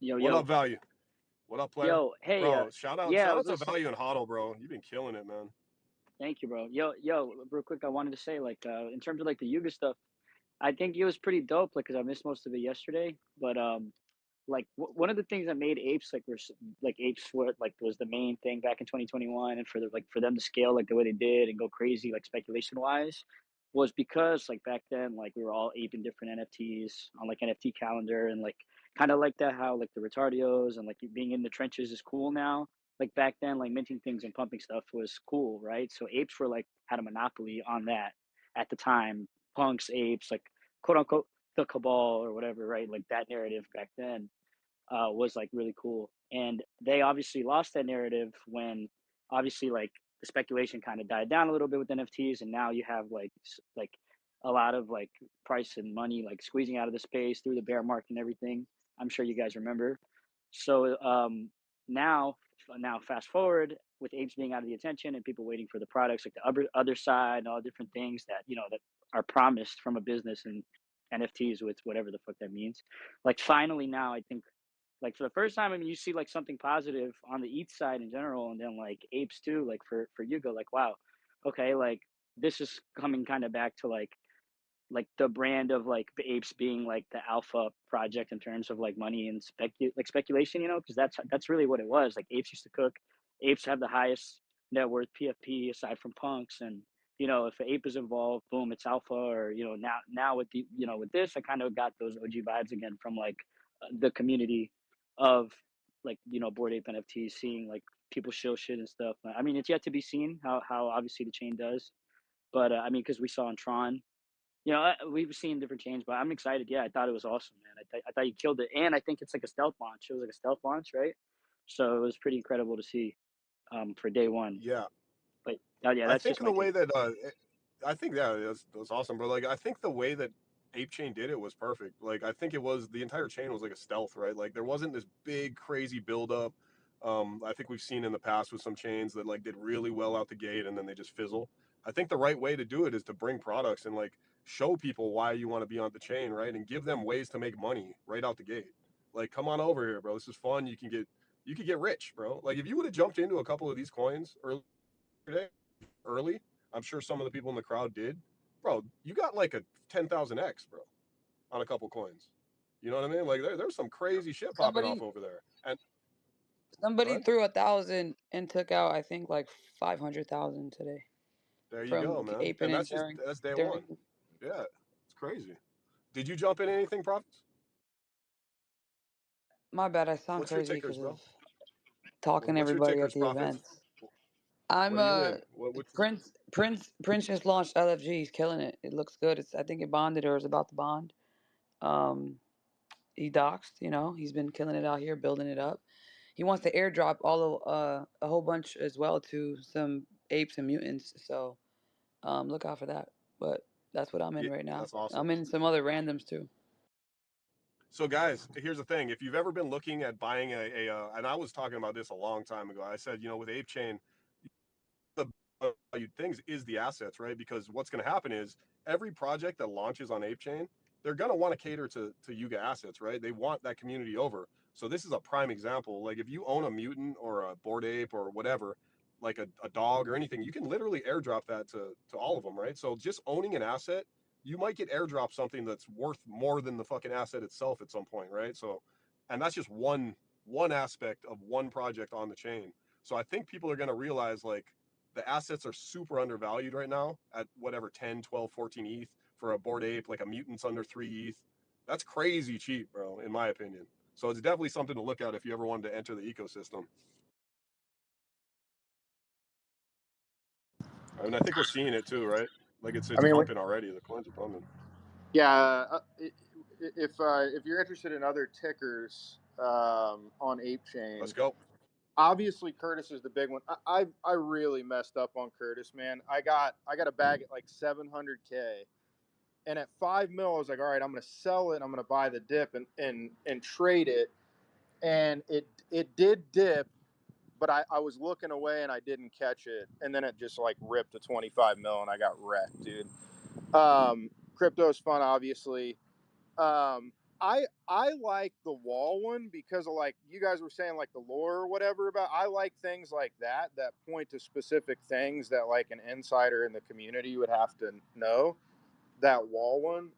Yo, What yo, up, Value? What up, player? yo, hey, Bro, shout out yeah, I was to listening. Value and Hodl, bro. You've been killing it, man. Thank you, bro. Yo, real quick, I wanted to say, like, in terms of like the Yuga stuff, I think it was pretty dope, like, cause I missed most of it yesterday. But like one of the things that made apes like apes were like was the main thing back in 2021, and for them to scale like the way they did and go crazy like speculation wise, was because like back then like we were all aping different NFTs on like NFT calendar, and like kind of like that how like the retardios and like being in the trenches is cool now. Like back then, like minting things and pumping stuff was cool, right? So apes were like had a monopoly on that at the time. Punks, apes, like quote unquote the cabal or whatever, right? Like that narrative back then was like really cool. And they obviously lost that narrative when obviously like the speculation kind of died down a little bit with NFTs, and now you have like a lot of like price and money like squeezing out of the space through the bear market and everything. I'm sure you guys remember. So now fast forward with apes being out of the attention and people waiting for the products like the other side and all different things that that are promised from a business and NFTs with whatever the fuck that means. Like finally now I think like for the first time, I mean, you see like something positive on the ETH side in general, and then like apes too, like for Yuga, like wow, okay, like this is coming kind of back to like the brand of like the apes being like the alpha project in terms of like money and speculation, because that's really what it was. Like apes used to cook. Apes have the highest net worth PFP aside from punks, and if an ape is involved, boom, it's alpha. Or now with the with this, I kind of got those OG vibes again from like the community of like Bored Ape NFTs, seeing like people show shit and stuff. I mean, it's yet to be seen how obviously the chain does, but I mean, because we saw in Tron, we've seen different chains, but I'm excited. Yeah, I thought it was awesome, man. I thought you killed it, and I think it's like a stealth launch. It was like a stealth launch, right? So it was pretty incredible to see for day one. Yeah. But yeah, I that's think just my the way take. that I think that's awesome, bro. Like I think the way that Ape Chain did it was perfect. Like I think it was the entire chain was like a stealth, right? Like there wasn't this big crazy buildup. I think we've seen in the past with some chains that like did really well out the gate and then they just fizzle. I think the right way to do it is to bring products and like show people why you want to be on the chain, right? And give them ways to make money right out the gate. Like come on over here, bro. This is fun. You could get rich, bro. Like if you would have jumped into a couple of these coins early, I'm sure some of the people in the crowd did. Bro, you got like a 10,000x, bro, on a couple coins. You know what I mean? Like there's some crazy shit popping off Somebody over there. And somebody what? threw 1,000 and took out I think like 500,000 today There you go, from man. aping And in that's day during. one. Yeah, it's crazy. Did you jump in anything, Profits? My bad, I sound What's your crazy tickers, because bro? of talking to What's your everybody at tickers, the Profits? events. I'm What are you in? What Prince just launched LFG. He's killing it. It looks good. I think it bonded or is about to bond. Um, he doxed. He's been killing it out here, building it up. He wants to airdrop a whole bunch as well to some apes and mutants. So look out for that. But that's what I'm in yeah, right now. that's awesome. I'm in some other randoms too. So guys, here's the thing. If you've ever been looking at buying and I was talking about this a long time ago. I said, with Ape Chain, the valued things is the assets, right? Because what's going to happen is every project that launches on Ape Chain, they're gonna want to cater to Yuga assets, right? They want that community over. So this is a prime example. Like if you own a mutant or a Bored Ape or whatever, like a dog or anything, you can literally airdrop that to all of them, right? So just owning an asset, you might get airdrop something that's worth more than the fucking asset itself at some point, right? So, and that's just one aspect of one project on the chain. So I think people are going to realize like the assets are super undervalued right now at whatever 10, 12, 14 ETH for a Bored Ape, like a mutant's under 3 ETH. That's crazy cheap, bro, in my opinion. So it's definitely something to look at if you ever wanted to enter the ecosystem. I mean, I think we're seeing it too, right? Like it's pumping already. The coins are pumping. Yeah, if you're interested in other tickers on Ape Chain, Let's go. Obviously, Curtis is the big one. I really messed up on Curtis, man. I got a bag at like 700K, and at 5 mil, I was like, all right, I'm gonna sell it. I'm gonna buy the dip and trade it, and it did dip, but I was looking away and I didn't catch it, and then it just like ripped to 25 mil, and I got wrecked, dude. Crypto is fun, obviously. I like the wall one because of like you guys were saying like the lore or whatever about. I like things like that point to specific things that like an insider in the community would have to know. That wall one.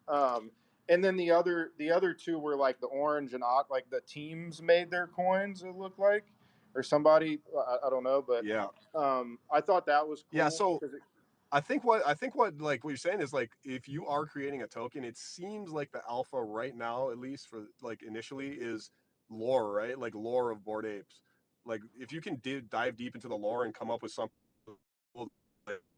And then the other two were like the orange and like the teams made their coins. It looked like, or somebody I don't know, but yeah. I thought that was cool. Yeah. So I think what like what you're saying is like if you are creating a token, it seems like the alpha right now, at least for like initially, is lore, right? Like lore of Bored Apes. Like if you can dive deep into the lore and come up with something like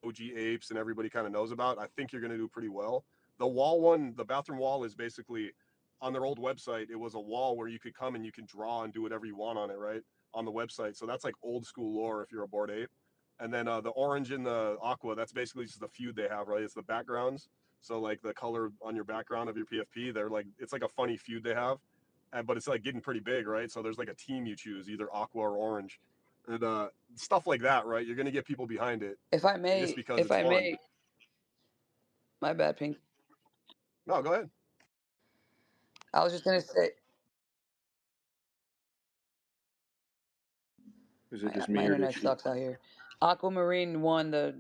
OG apes and everybody kind of knows about, I think you're going to do pretty well. The wall one, the bathroom wall, is basically on their old website. It was a wall where you could come and you can draw and do whatever you want on it, right? On the website. So that's like old school lore if you're a Bored Ape. And then the orange and the aqua, that's basically just the feud they have, right? It's the backgrounds. So like the color on your background of your PFP, they're like, it's like a funny feud they have, but it's like getting pretty big, right? So there's like a team you choose, either aqua or orange, and stuff like that, right? You're gonna get people behind it If I just may, because it's fun. my bad, Pink. No, go ahead. I was just gonna say, is it just me my or did internet she? sucks out here. Aquamarine won the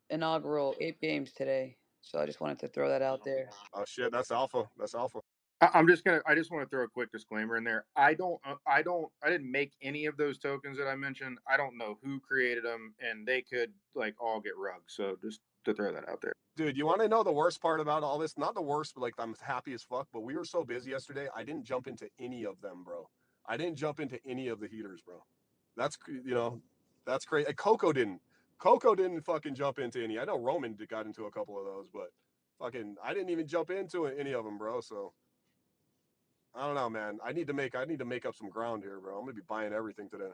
inaugural Ape Games today, so I just wanted to throw that out there. Oh shit, that's alpha. That's alpha. I just want to throw a quick disclaimer in there. I didn't make any of those tokens that I mentioned. I don't know who created them, and they could like all get rugged. So just to throw that out there. Dude, you want to know the worst part about all this? Not the worst, but like I'm happy as fuck. But we were so busy yesterday, I didn't jump into any of them, bro. I didn't jump into any of the heaters, bro. That's that's crazy. Coco didn't. Coco didn't fucking jump into any. I know Roman got into a couple of those, but fucking I didn't even jump into any of them, bro. So I don't know, man. I need to make up some ground here, bro. I'm gonna be buying everything today.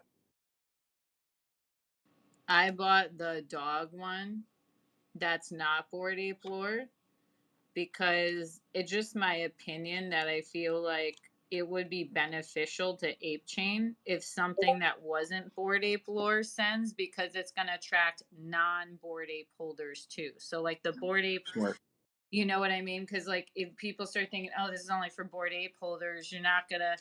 I bought the dog one that's not Bored Ape lore because it's just my opinion that I feel like it would be beneficial to Ape Chain if something that wasn't Bored Ape lore sends, because it's going to attract non-Bored Ape holders too. So like the Bored Ape, Smart. you know what I mean? Because like if people start thinking, oh, this is only for Bored Ape holders, you're not going to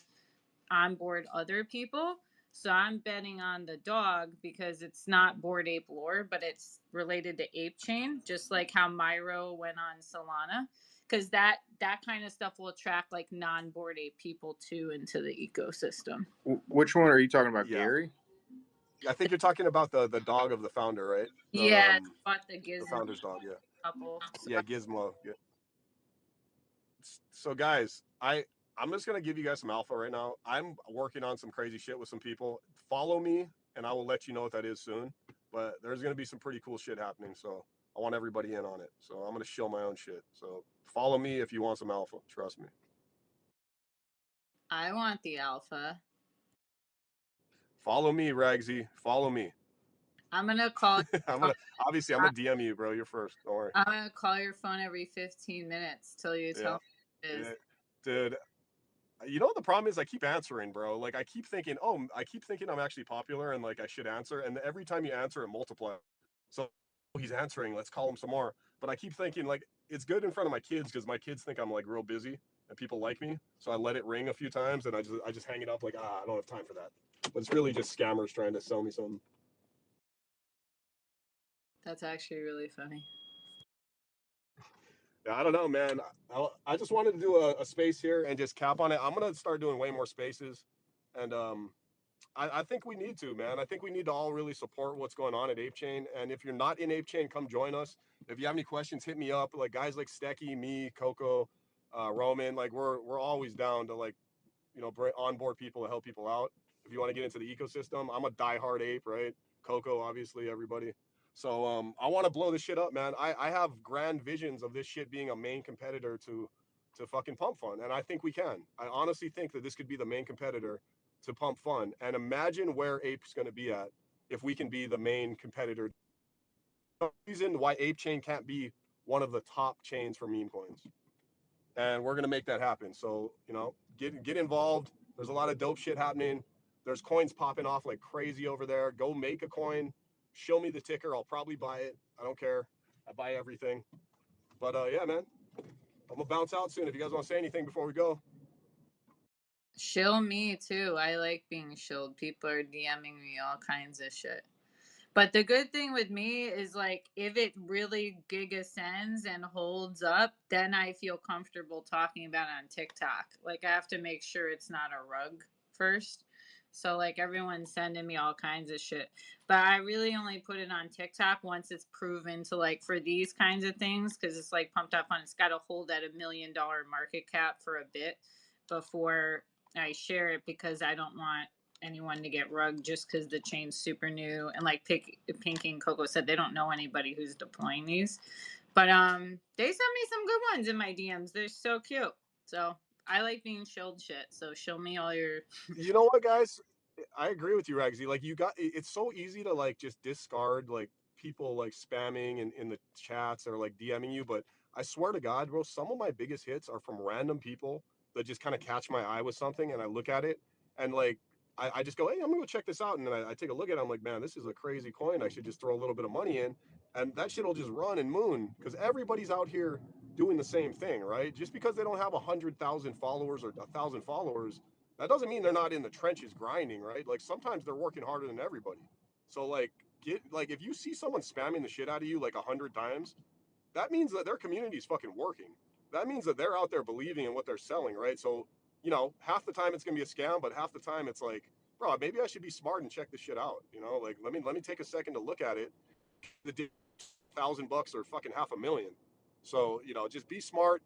onboard other people. So I'm betting on the dog because it's not Bored Ape lore, but it's related to Ape Chain, just like how Myro went on Solana. Because that kind of stuff will attract like non-Bored Ape people too into the ecosystem. Which one are you talking about, Yeah. Gary? I think you're talking about the dog of the founder, right? Yeah, I bought the The Gizmo founder's dog, yeah. couple. So Yeah, Gizmo. Yeah. So guys, I'm just gonna give you guys some alpha right now. I'm working on some crazy shit with some people. Follow me, and I will let you know what that is soon. But there's gonna be some pretty cool shit happening. So I want everybody in on it. So I'm gonna show my own shit. So follow me if you want some alpha. Trust me. I want the alpha. Follow me, Ragsy. Follow me. I'm gonna call. I'm gonna DM you, bro. You're first. Don't worry. I'm gonna call your phone every 15 minutes till you tell me what it is. Dude. You know what the problem is? I keep answering, bro. Like I keep thinking I'm actually popular and like I should answer. And every time you answer, it multiplies. So he's answering. Let's call him some more. But I keep thinking like it's good in front of my kids because my kids think I'm like real busy and people like me. So I let it ring a few times and I just hang it up like, I don't have time for that. But it's really just scammers trying to sell me something. That's actually really funny. Yeah, I don't know, man. I just wanted to do a space here and just cap on it. I'm gonna start doing way more spaces, and I think we need to, man. I think we need to all really support what's going on at Ape Chain. And if you're not in Ape Chain, come join us. If you have any questions, hit me up. Like guys like Stecky, me, Coco, Roman. Like we're always down to like bring onboard people to help people out. If you want to get into the ecosystem, I'm a diehard ape, right? Coco, obviously, everybody. So I want to blow this shit up, man. I have grand visions of this shit being a main competitor to fucking Pump Fun, and I think we can. I honestly think that this could be the main competitor to Pump Fun, and imagine where Ape's going to be at if we can be the main competitor. The reason why Ape Chain can't be one of the top chains for meme coins, and we're gonna make that happen. So get involved. There's a lot of dope shit happening. There's coins popping off like crazy over there. Go make a coin. Show me the ticker. I'll probably buy it. I don't care. I buy everything. But yeah, man, I'm gonna bounce out soon. If you guys want to say anything before we go. Shill me too. I like being shilled. People are DMing me all kinds of shit. But the good thing with me is like if it really gigascends and holds up, then I feel comfortable talking about it on TikTok. Like I have to make sure it's not a rug first. So like everyone's sending me all kinds of shit. But I really only put it on TikTok once it's proven to like for these kinds of things because it's like pumped up on it's got to hold at $1 million market cap for a bit before I share it because I don't want anyone to get rugged just because the chain's super new and like Pinky and Coco said they don't know anybody who's deploying these, but they sent me some good ones in my DMs. They're so cute. So I like being shilled shit. So show me all your. You know what, guys? I agree with you, Ragsy. Like it's so easy to like just discard like people like spamming in the chats or like DMing you. But I swear to God, bro, some of my biggest hits are from random people that just kind of catch my eye with something and I look at it and like I just go, hey, I'm gonna go check this out. And then I take a look at it. I'm like, man, this is a crazy coin. I should just throw a little bit of money in. And that shit will just run and moon because everybody's out here doing the same thing, right? Just because they don't have 100,000 followers or 1,000 followers, that doesn't mean they're not in the trenches grinding, right? Like sometimes they're working harder than everybody. So like if you see someone spamming the shit out of you like 100 times, that means that their community is fucking working. That means that they're out there believing in what they're selling, right? So half the time it's gonna be a scam, but half the time it's like, bro, maybe I should be smart and check this shit out. Like let me take a second to look at it. The $1,000 or fucking $500,000. So just be smart.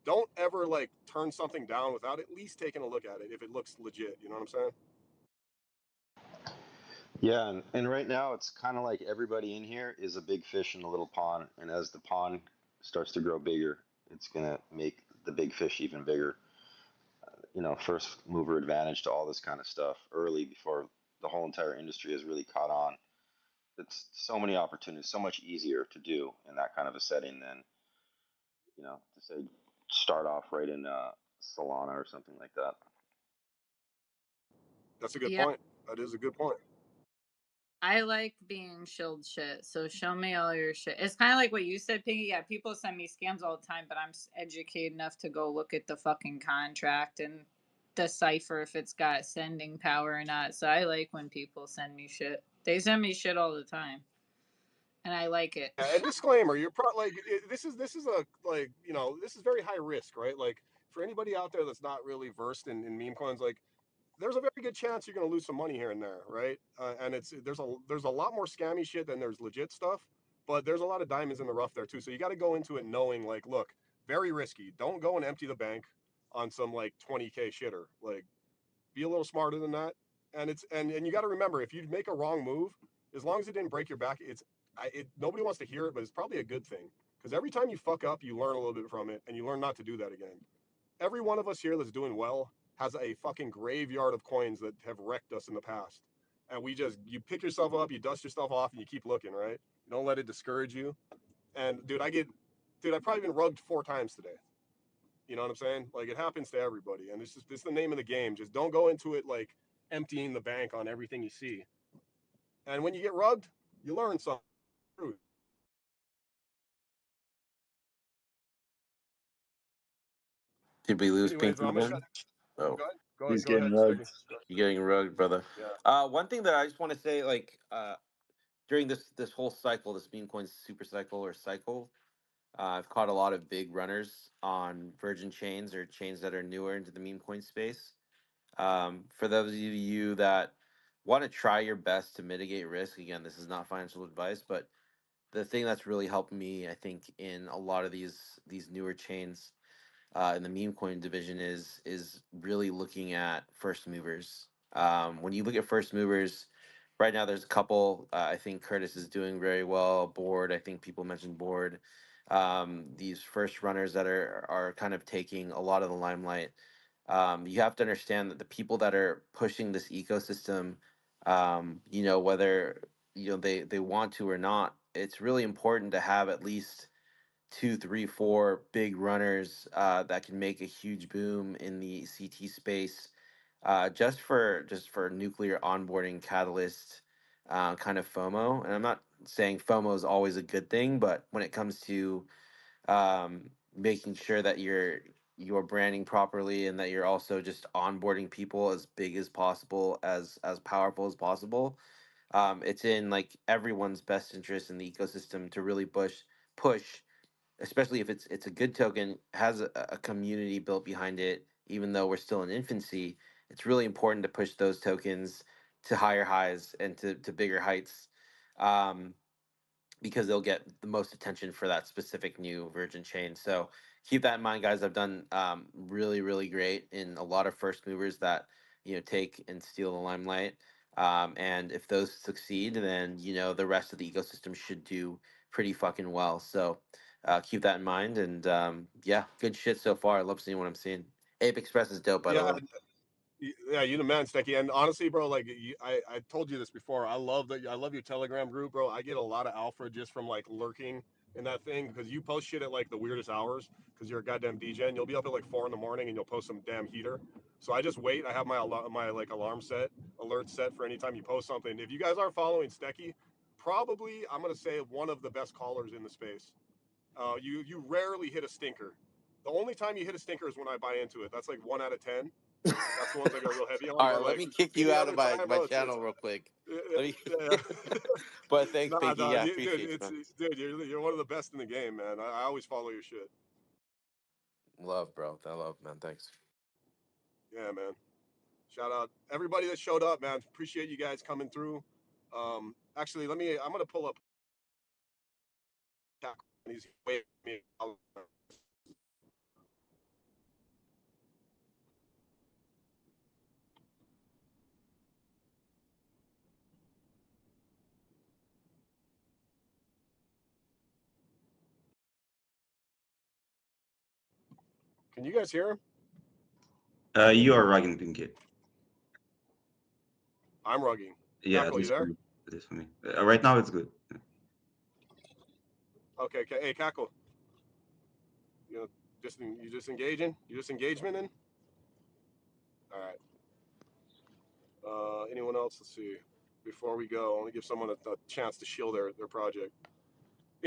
Don't ever like turn something down without at least taking a look at it if it looks legit. You know what I'm saying? Yeah, and right now it's kind of like everybody in here is a big fish in a little pond, and as the pond starts to grow bigger, it's gonna make the big fish even bigger. First mover advantage to all this kind of stuff early before the whole entire industry has really caught on. It's so many opportunities, so much easier to do in that kind of a setting than to say start off right in Solana or something like that. That's a good Yeah, point. That is a good point. I like being shilled shit. So show me all your shit. It's kind of like what you said, Piggy. Yeah, people send me scams all the time, but I'm educated enough to go look at the fucking contract and decipher if it's got sending power or not. So I like when people send me shit. They send me shit all the time, and I like it. And disclaimer, you're like this is a like this is very high risk, right? Like for anybody out there that's not really versed in meme coins, like there's a very good chance you're going to lose some money here and there, right? And there's a lot more scammy shit than there's legit stuff, but there's a lot of diamonds in the rough there too. So you got to go into it knowing like, look, very risky. Don't go and empty the bank on some like 20K shitter. Like be a little smarter than that. And and you got to remember if you make a wrong move, as long as it didn't break your back, nobody wants to hear it, but it's probably a good thing because every time you fuck up, you learn a little bit from it and you learn not to do that again. Every one of us here that's doing well has a fucking graveyard of coins that have wrecked us in the past. And you pick yourself up, you dust yourself off, and you keep looking, right? You don't let it discourage you. And I've probably been rugged 4 times today. You know what I'm saying? Like it happens to everybody. And this is the name of the game. Just don't go into it like emptying the bank on everything you see. And when you get rugged, you learn something. Did we lose Anyways, Pinky I'm gonna again? shut. Oh, He's Go ahead, getting Sticky. rugged. you're getting rugged, brother. Yeah. One thing that I just want to say, like, during this whole cycle, this meme coin super cycle or cycle, I've caught a lot of big runners on virgin chains or chains that are newer into the meme coin space. For those of you that want to try your best to mitigate risk, again, this is not financial advice, but the thing that's really helped me, I think, in a lot of these newer chains in the meme coin division is really looking at first movers. When you look at first movers, right now there's a couple. I think Curtis is doing very well. Board, I think people mentioned Board. These first runners that are kind of taking a lot of the limelight. You have to understand that the people that are pushing this ecosystem, whether they want to or not, it's really important to have at least two, three, four big runners that can make a huge boom in the CT space, just for nuclear onboarding catalyst kind of FOMO. And I'm not saying FOMO is always a good thing, but when it comes to making sure that you're branding properly and that you're also just onboarding people as big as possible, as powerful as possible, it's in like everyone's best interest in the ecosystem to really push, especially if it's a good token, has a community built behind it, even though we're still in infancy. It's really important to push those tokens to higher highs and to bigger heights, um, because they'll get the most attention for that specific new virgin chain. So keep that in mind, guys. I've done really, really great in a lot of first movers that take and steal the limelight. And if those succeed, then the rest of the ecosystem should do pretty fucking well. So keep that in mind. And yeah, good shit so far. I love seeing what I'm seeing. Ape Express is dope, by the way. Yeah, you the man, Stecky. And honestly, bro, like I told you this before. I love your Telegram group, bro. I get a lot of alpha just from like lurking in that thing because you post shit at like the weirdest hours because you're a goddamn DJ and you'll be up at like 4 in the morning and you'll post some damn heater. So I just wait. I have my like alert set for anytime you post something. If you guys aren't following Stecky, probably I'm gonna say one of the best callers in the space. You rarely hit a stinker. The only time you hit a stinker is when I buy into it. That's like 1 out of 10. That's the ones I go real heavy on. All right, But let like me kick you any out of other time, my bro, channel real quick. Let me. yeah. But thanks, Nah, Pinky. Yeah, dude, appreciate you, man. you're one of the best in the game, man. I always follow your shit. Love, bro. I love, man. Thanks. Yeah, man. Shout out everybody that showed up, man. Appreciate you guys coming through. Actually, I'm gonna pull up. He's waiting for me. Can you guys hear him? You are rugging, Pinky. I'm rugging. Yeah, at Cackle, you least for there? me. At least for me. Right now, it's good. Okay. Hey, Cackle. You just engaging? You just engagement in? All right. Anyone else? Let's see. Before we go, I want to give someone a chance to shill their project.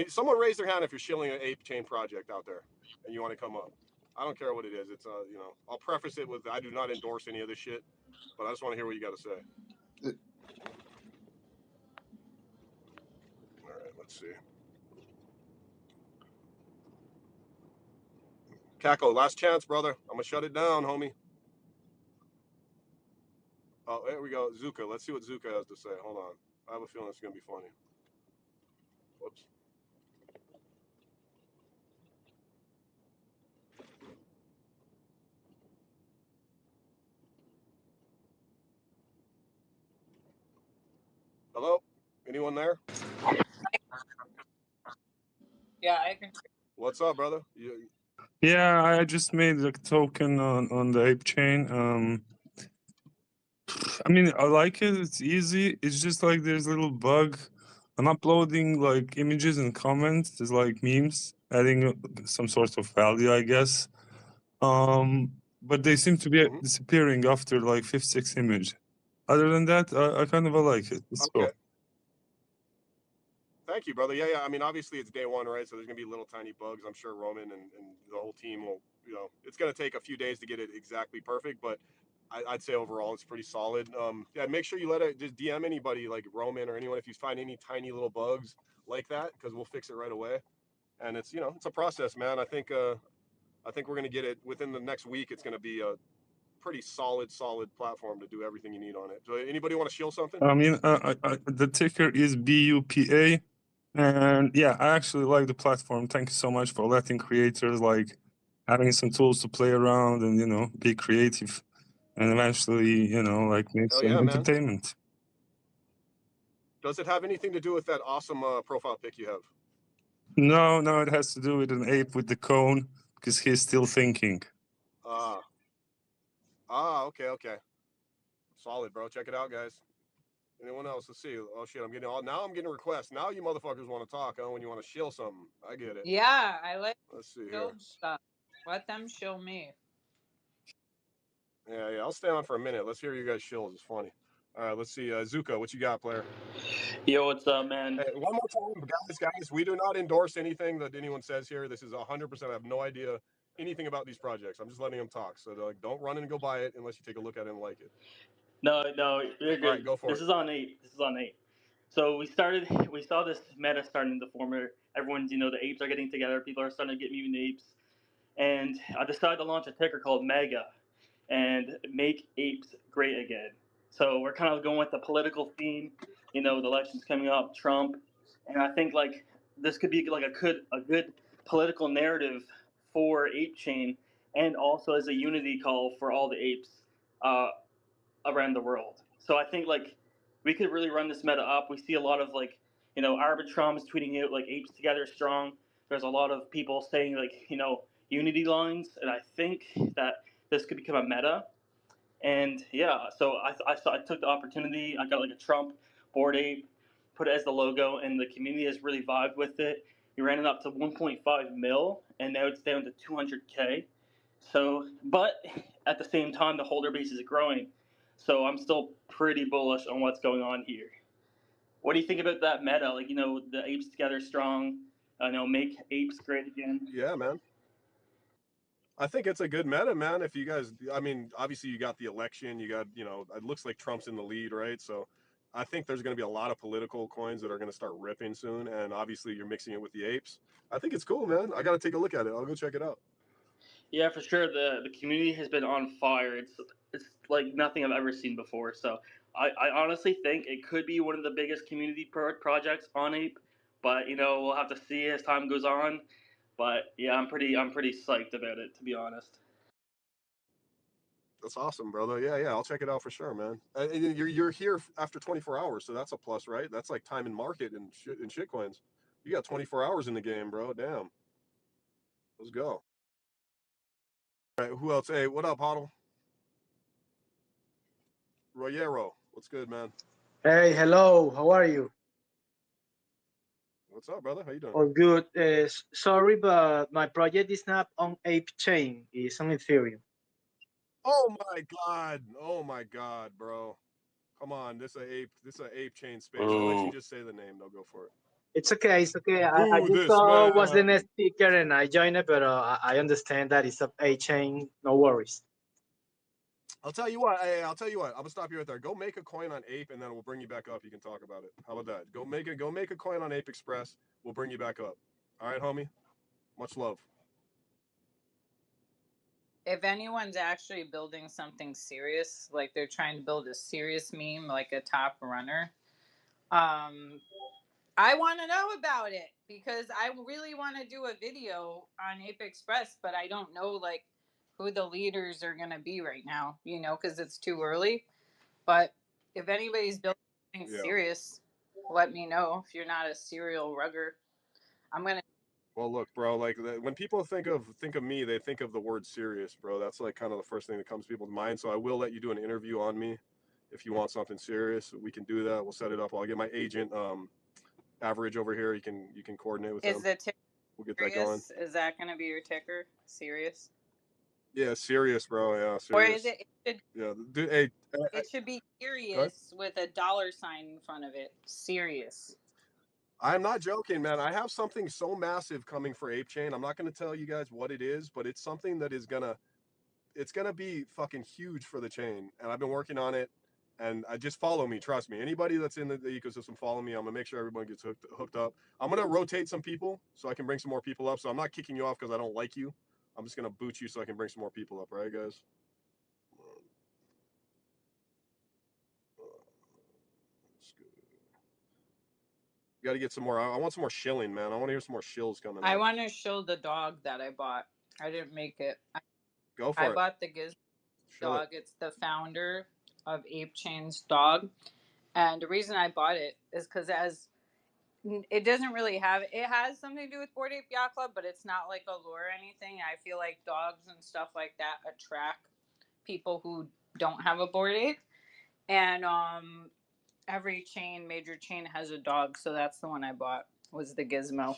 Someone raise their hand if you're shilling an Ape Chain project out there and you want to come up. I don't care what it is. It's I'll preface it with I do not endorse any of this shit, but I just want to hear what you got to say. All right, let's see. Cackle, last chance, brother. I'm gonna shut it down, homie. Oh, there we go. Zuka. Let's see what Zuka has to say. Hold on. I have a feeling it's gonna be funny. Whoops. Hello? Anyone there? Yeah, I can. What's up, brother? Yeah, I just made a token on the Ape chain. I mean, I like it. It's easy. It's just like there's a little bug. I'm uploading like images and comments. There's like memes, adding some sort of value, I guess. But they seem to be disappearing after like 5th, 6th image. Other than that, I kind of like it. Let's Okay. go. Thank you, brother. Yeah. I mean, obviously it's day one, right? So there's gonna be little tiny bugs. I'm sure Roman and the whole team will it's going to take a few days to get it exactly perfect, but I'd say overall it's pretty solid. Yeah, make sure you let it just DM anybody like Roman or anyone if you find any tiny little bugs like that, because we'll fix it right away. And it's it's a process, man. I think we're going to get it within the next week. It's going to be a pretty solid platform to do everything you need on it. So anybody want to shield something? I mean, the ticker is BUPA, and yeah, I actually like the platform. Thank you so much for letting creators like having some tools to play around and be creative, and eventually like make Hell some yeah, man. entertainment. Does it have anything to do with that awesome profile pic you have? No, it has to do with an ape with the cone because he's still thinking. Okay. Solid, bro. Check it out, guys. Anyone else? Let's see. Oh shit, I'm getting requests. Now you motherfuckers want to talk, when you want to shill something. I get it. Yeah, I like Let's see here. shield stuff. Let them shill me. Yeah. I'll stay on for a minute. Let's hear you guys shills. It's funny. All right, let's see. Zuka, what you got, player? Yo, what's up, man? Hey, one more time, guys. We do not endorse anything that anyone says here. This is 100%. I have no idea anything about these projects. I'm just letting them talk. So like, don't run and go buy it unless you take a look at it and like it. No, you're good. All right, go for this it. is on Ape. This is on Ape. So we saw this meta starting to form where everyone's, the apes are getting together. People are starting to get mutant apes. And I decided to launch a ticker called MEGA and make apes great again. So we're kind of going with the political theme, the election's coming up, Trump. And I think like this could be like a good political narrative for Ape Chain, and also as a unity call for all the apes around the world. So I think like we could really run this meta up. We see a lot of like Arbitrum is tweeting out like apes together strong. There's a lot of people saying like unity lines, and I think that this could become a meta. And yeah, so I took the opportunity. I got like a Trump board ape, put it as the logo, and the community has really vibed with it. We ran it up to 1.5 mil, and now it's down to 200K. So, but at the same time, the holder base is growing. So I'm still pretty bullish on what's going on here. What do you think about that meta? Like, the apes together strong, make apes great again. Yeah, man. I think it's a good meta, man. If you guys, I mean, obviously you got the election, you got, it looks like Trump's in the lead, right? So I think there's going to be a lot of political coins that are going to start ripping soon. And obviously you're mixing it with the apes. I think it's cool, man. I got to take a look at it. I'll go check it out. Yeah, for sure. The community has been on fire. It's like nothing I've ever seen before. So I honestly think it could be one of the biggest community projects on Ape, but we'll have to see as time goes on. But yeah, I'm pretty psyched about it, to be honest. That's awesome, brother. Yeah. I'll check it out for sure, man. And you're here after 24 hours, so that's a plus, right? That's like time in market and shit coins. You got 24 hours in the game, bro. Damn. Let's go. All right, who else? Hey, what up, Huddle? Royero, what's good, man? Hey, hello. How are you? What's up, brother? How you doing? All good. Sorry, but my project is not on Ape Chain. It's on Ethereum. Oh my god, bro. Come on, this a ape chain space. I'll let you just say the name. They'll go for it. It's okay. It's okay. I just saw what's the next speaker and I joined it, but I understand that it's a Ape Chain. No worries. I'll tell you what. Hey, I'll tell you what. I'm gonna stop you right there. Go make a coin on Ape, and then we'll bring you back up. You can talk about it. How about that? Go make a coin on Ape Express. We'll bring you back up. All right, homie. Much love. If anyone's actually building something serious, like they're trying to build a serious meme, like a top runner, I want to know about it because I really want to do a video on Ape Express, but I don't know like who the leaders are going to be right now, because it's too early. But if anybody's building something serious, let me know. If you're not a serial rugger, I'm going to. Well, look, bro. Like when people think of me, they think of the word serious, bro. That's like kind of the first thing that comes to people's mind. So I will let you do an interview on me if you want something serious. We can do that. We'll set it up. I'll get my agent, Average over here. You can coordinate with him. Is the ticker we'll get serious? That going. Is that going to be your ticker? Serious? Yeah, serious, bro. Yeah, serious. Or is it? Yeah, dude. Hey, it should be serious with a $sign in front of it. Serious. I'm not joking, man. I have something so massive coming for Ape Chain. I'm not going to tell you guys what it is, but it's something that is it's gonna be fucking huge for the chain. And I've been working on it. And I just follow me. Trust me. Anybody that's in the ecosystem, follow me. I'm gonna make sure everyone gets hooked up. I'm gonna rotate some people so I can bring some more people up. So I'm not kicking you off because I don't like you. I'm just gonna boot you so I can bring some more people up. Right, guys? Got to get some more. I want some more shilling, man. I want to hear some more shills coming I up. want to show the dog that I bought. I didn't make it. Go I for it. bought the Gizmo Show it. dog. It's the founder of Ape Chain's dog. And the reason I bought it is because it doesn't really have, it has something to do with Bored Ape Yacht Club, but it's not like a lure or anything. I feel like dogs and stuff like that attract people who don't have a Bored Ape. And every major chain has a dog, so that's the one I bought, was the Gizmo.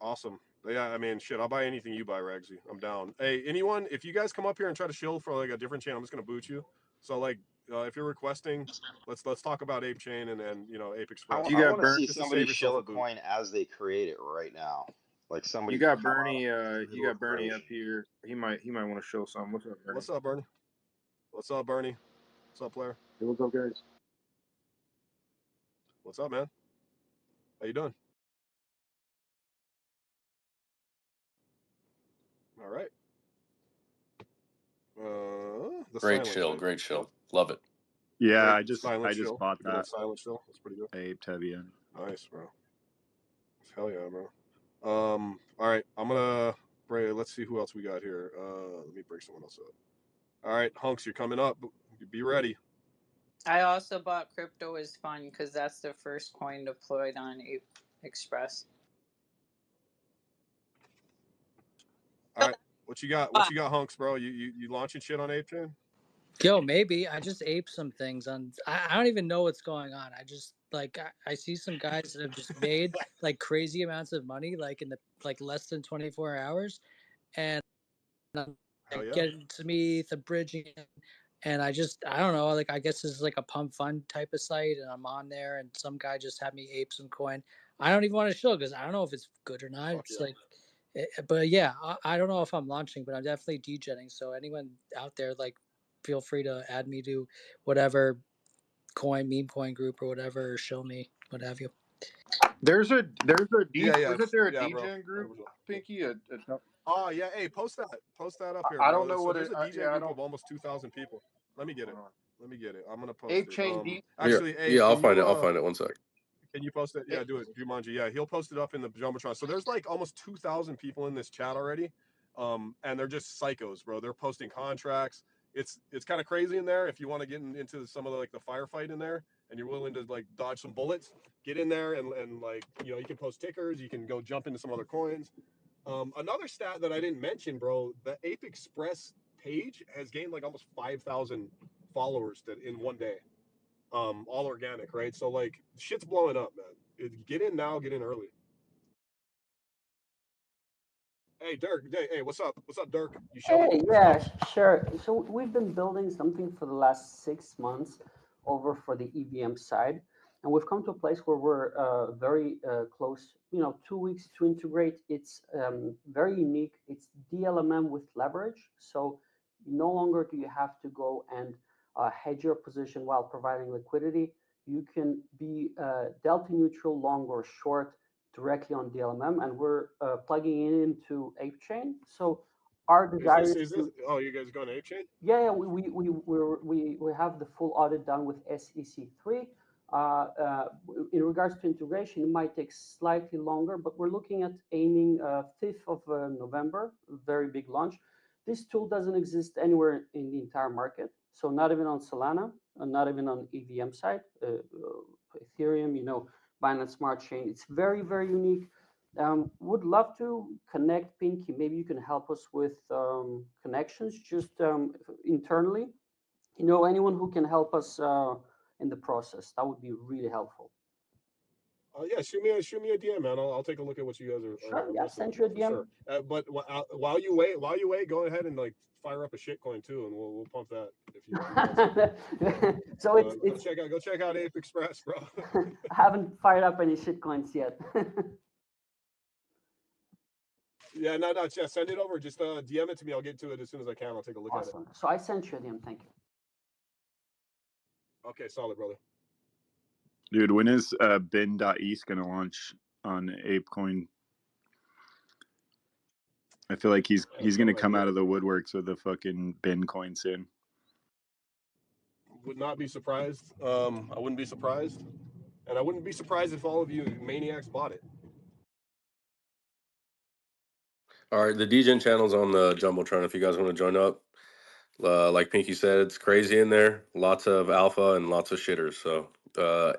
Awesome. Yeah, I mean, shit, I'll buy anything you buy, Ragsy. I'm down. Hey, anyone, if you guys come up here and try to shill for like a different chain, I'm just gonna boot you. So like, if you're requesting, let's talk about Ape Chain and Ape Express. You got want to Bern. see Just to somebody save yourself shill a a boot. coin as they create it right now. Like You somebody got come out Bernie. in the You middle got of Bernie up creation. here. He might want to show some. What's up, Bernie? What's up, Bernie? What's up, Bernie? What's up, player? Hey, what's up, guys? What's up, man? How you doing? All right. The Great silent shill, type. great shill. Love it. Yeah, Great I just silent shill. bought Good old that silent shill. That's pretty good. Ape Tevian. Nice, bro. Hell yeah, bro. All right. I'm gonna bring. Let's see who else we got here. Let me bring someone else up. All right, Hunks, you're coming up. Be ready. I also bought Crypto is Fun because that's the first coin deployed on Ape Express. All right, what you got? What you got, Hunks, bro? You launching shit on Ape Chain? Yo, maybe I just aped some things on. I don't even know what's going on. I just like I see some guys that have just made like crazy amounts of money, like in the like less than 24 hours, and I'm Hell yeah. getting to me the bridging, and I don't know. Like I guess this is like a pump fund type of site, and I'm on there, and some guy just had me ape some coin. I don't even want to show because I don't know if it's good or not. Fuck It's yeah. like. But yeah, I don't know if I'm launching, but I'm definitely degenning. So anyone out there, like, feel free to add me to whatever meme coin group or whatever, or show me what have you. There's a Yeah. Isn't there a Yeah, bro. DGen group, Pinky? Oh yeah. Hey, post that up here, I bro. don't know So what there's it. a DJ Yeah, I group don't. of almost 2,000 people. Let me get it. I'm gonna post Ape it. Chain D. Actually, Abe, Yeah, I'll can find you it. I'll find it. One sec. Can you post it? Yeah, do it, Jumanji. Yeah, he'll post it up in the Jumbotron. So there's like almost 2,000 people in this chat already, and they're just psychos, bro. They're posting contracts. It's kind of crazy in there. If you want to get into some of the firefight in there, and you're willing to like dodge some bullets, get in there and like you can post tickers. You can go jump into some other coins. Another stat that I didn't mention, bro, the Ape Express page has gained like almost 5,000 followers in one day. All organic, right? So like shit's blowing up, man. Get in now, get in early. Hey Dirk, hey, what's up? What's up, Dirk? You shilling? Hey, yeah, sure. So we've been building something for the last 6 months over for the EVM side, and we've come to a place where we're very close. 2 weeks to integrate. It's very unique. It's DLMM with leverage, so no longer do you have to go and hedge your position while providing liquidity. You can be delta neutral, long or short, directly on DLMM, and we're plugging it into Ape Chain. So our desire is to. Oh, you guys going to Ape Chain? Yeah, we have the full audit done with SEC3. In regards to integration, it might take slightly longer, but we're looking at aiming 5th of November, very big launch. This tool doesn't exist anywhere in the entire market, so not even on Solana, not even on EVM side, Ethereum, Binance Smart Chain. It's very, very unique. Would love to connect, Pinky. Maybe you can help us with connections just internally. Anyone who can help us in the process, that would be really helpful. Yeah, shoot me a DM, man. I'll take a look at what you guys are Sure, yeah, listing send you a for DM. sure. But while you wait, go ahead and like fire up a shitcoin too, and we'll pump that if you want. So it's Go check out Ape Express, bro. I haven't fired up any shitcoins yet. Yeah, no, just send it over. Just DM it to me. I'll get to it as soon as I can. I'll take a look at it. Awesome. So I sent you a DM. Thank you. Okay, solid, brother. Dude, when is bin.eth gonna launch on ApeCoin? I feel like he's gonna come out of the woodworks with a fucking bin coin soon. Would not be surprised. I wouldn't be surprised, and I wouldn't be surprised if all of you maniacs bought it. All right, the DGen channel's on the Jumbotron if you guys want to join up. Like Pinky said, it's crazy in there. Lots of alpha and lots of shitters. So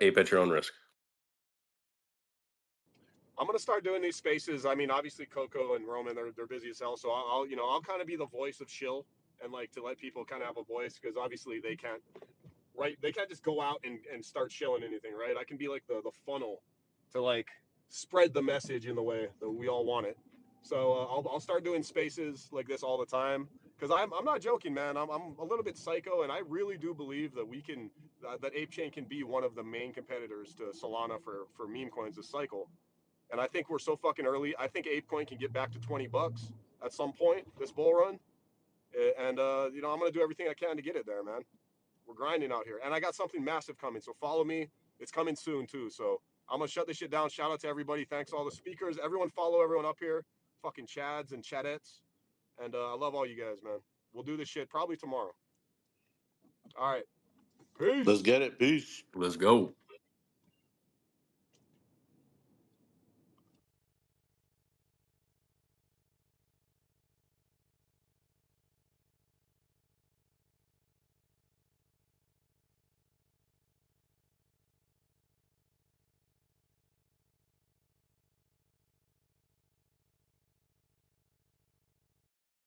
ape at your own risk. I'm gonna start doing these spaces. I mean, obviously Coco and Roman, they're busy as hell. So I'll kind of be the voice of chill and like to let people kind of have a voice because obviously they can't just go out and start chilling anything, right? I can be like the funnel to like spread the message in the way that we all want it. So I'll start doing spaces like this all the time because I'm not joking, man. I'm a little bit psycho, and I really do believe that we can that ApeChain can be one of the main competitors to Solana for meme coins this cycle. And I think we're so fucking early. I think ApeCoin can get back to $20 at some point this bull run, and I'm gonna do everything I can to get it there, man. We're grinding out here, and I got something massive coming. So follow me. It's coming soon too. So I'm gonna shut this shit down. Shout out to everybody. Thanks to all the speakers. Everyone follow everyone up here. Fucking Chads and Chadettes. And I love all you guys, man. We'll do this shit probably tomorrow. All right. Peace. Let's get it. Peace. Let's go.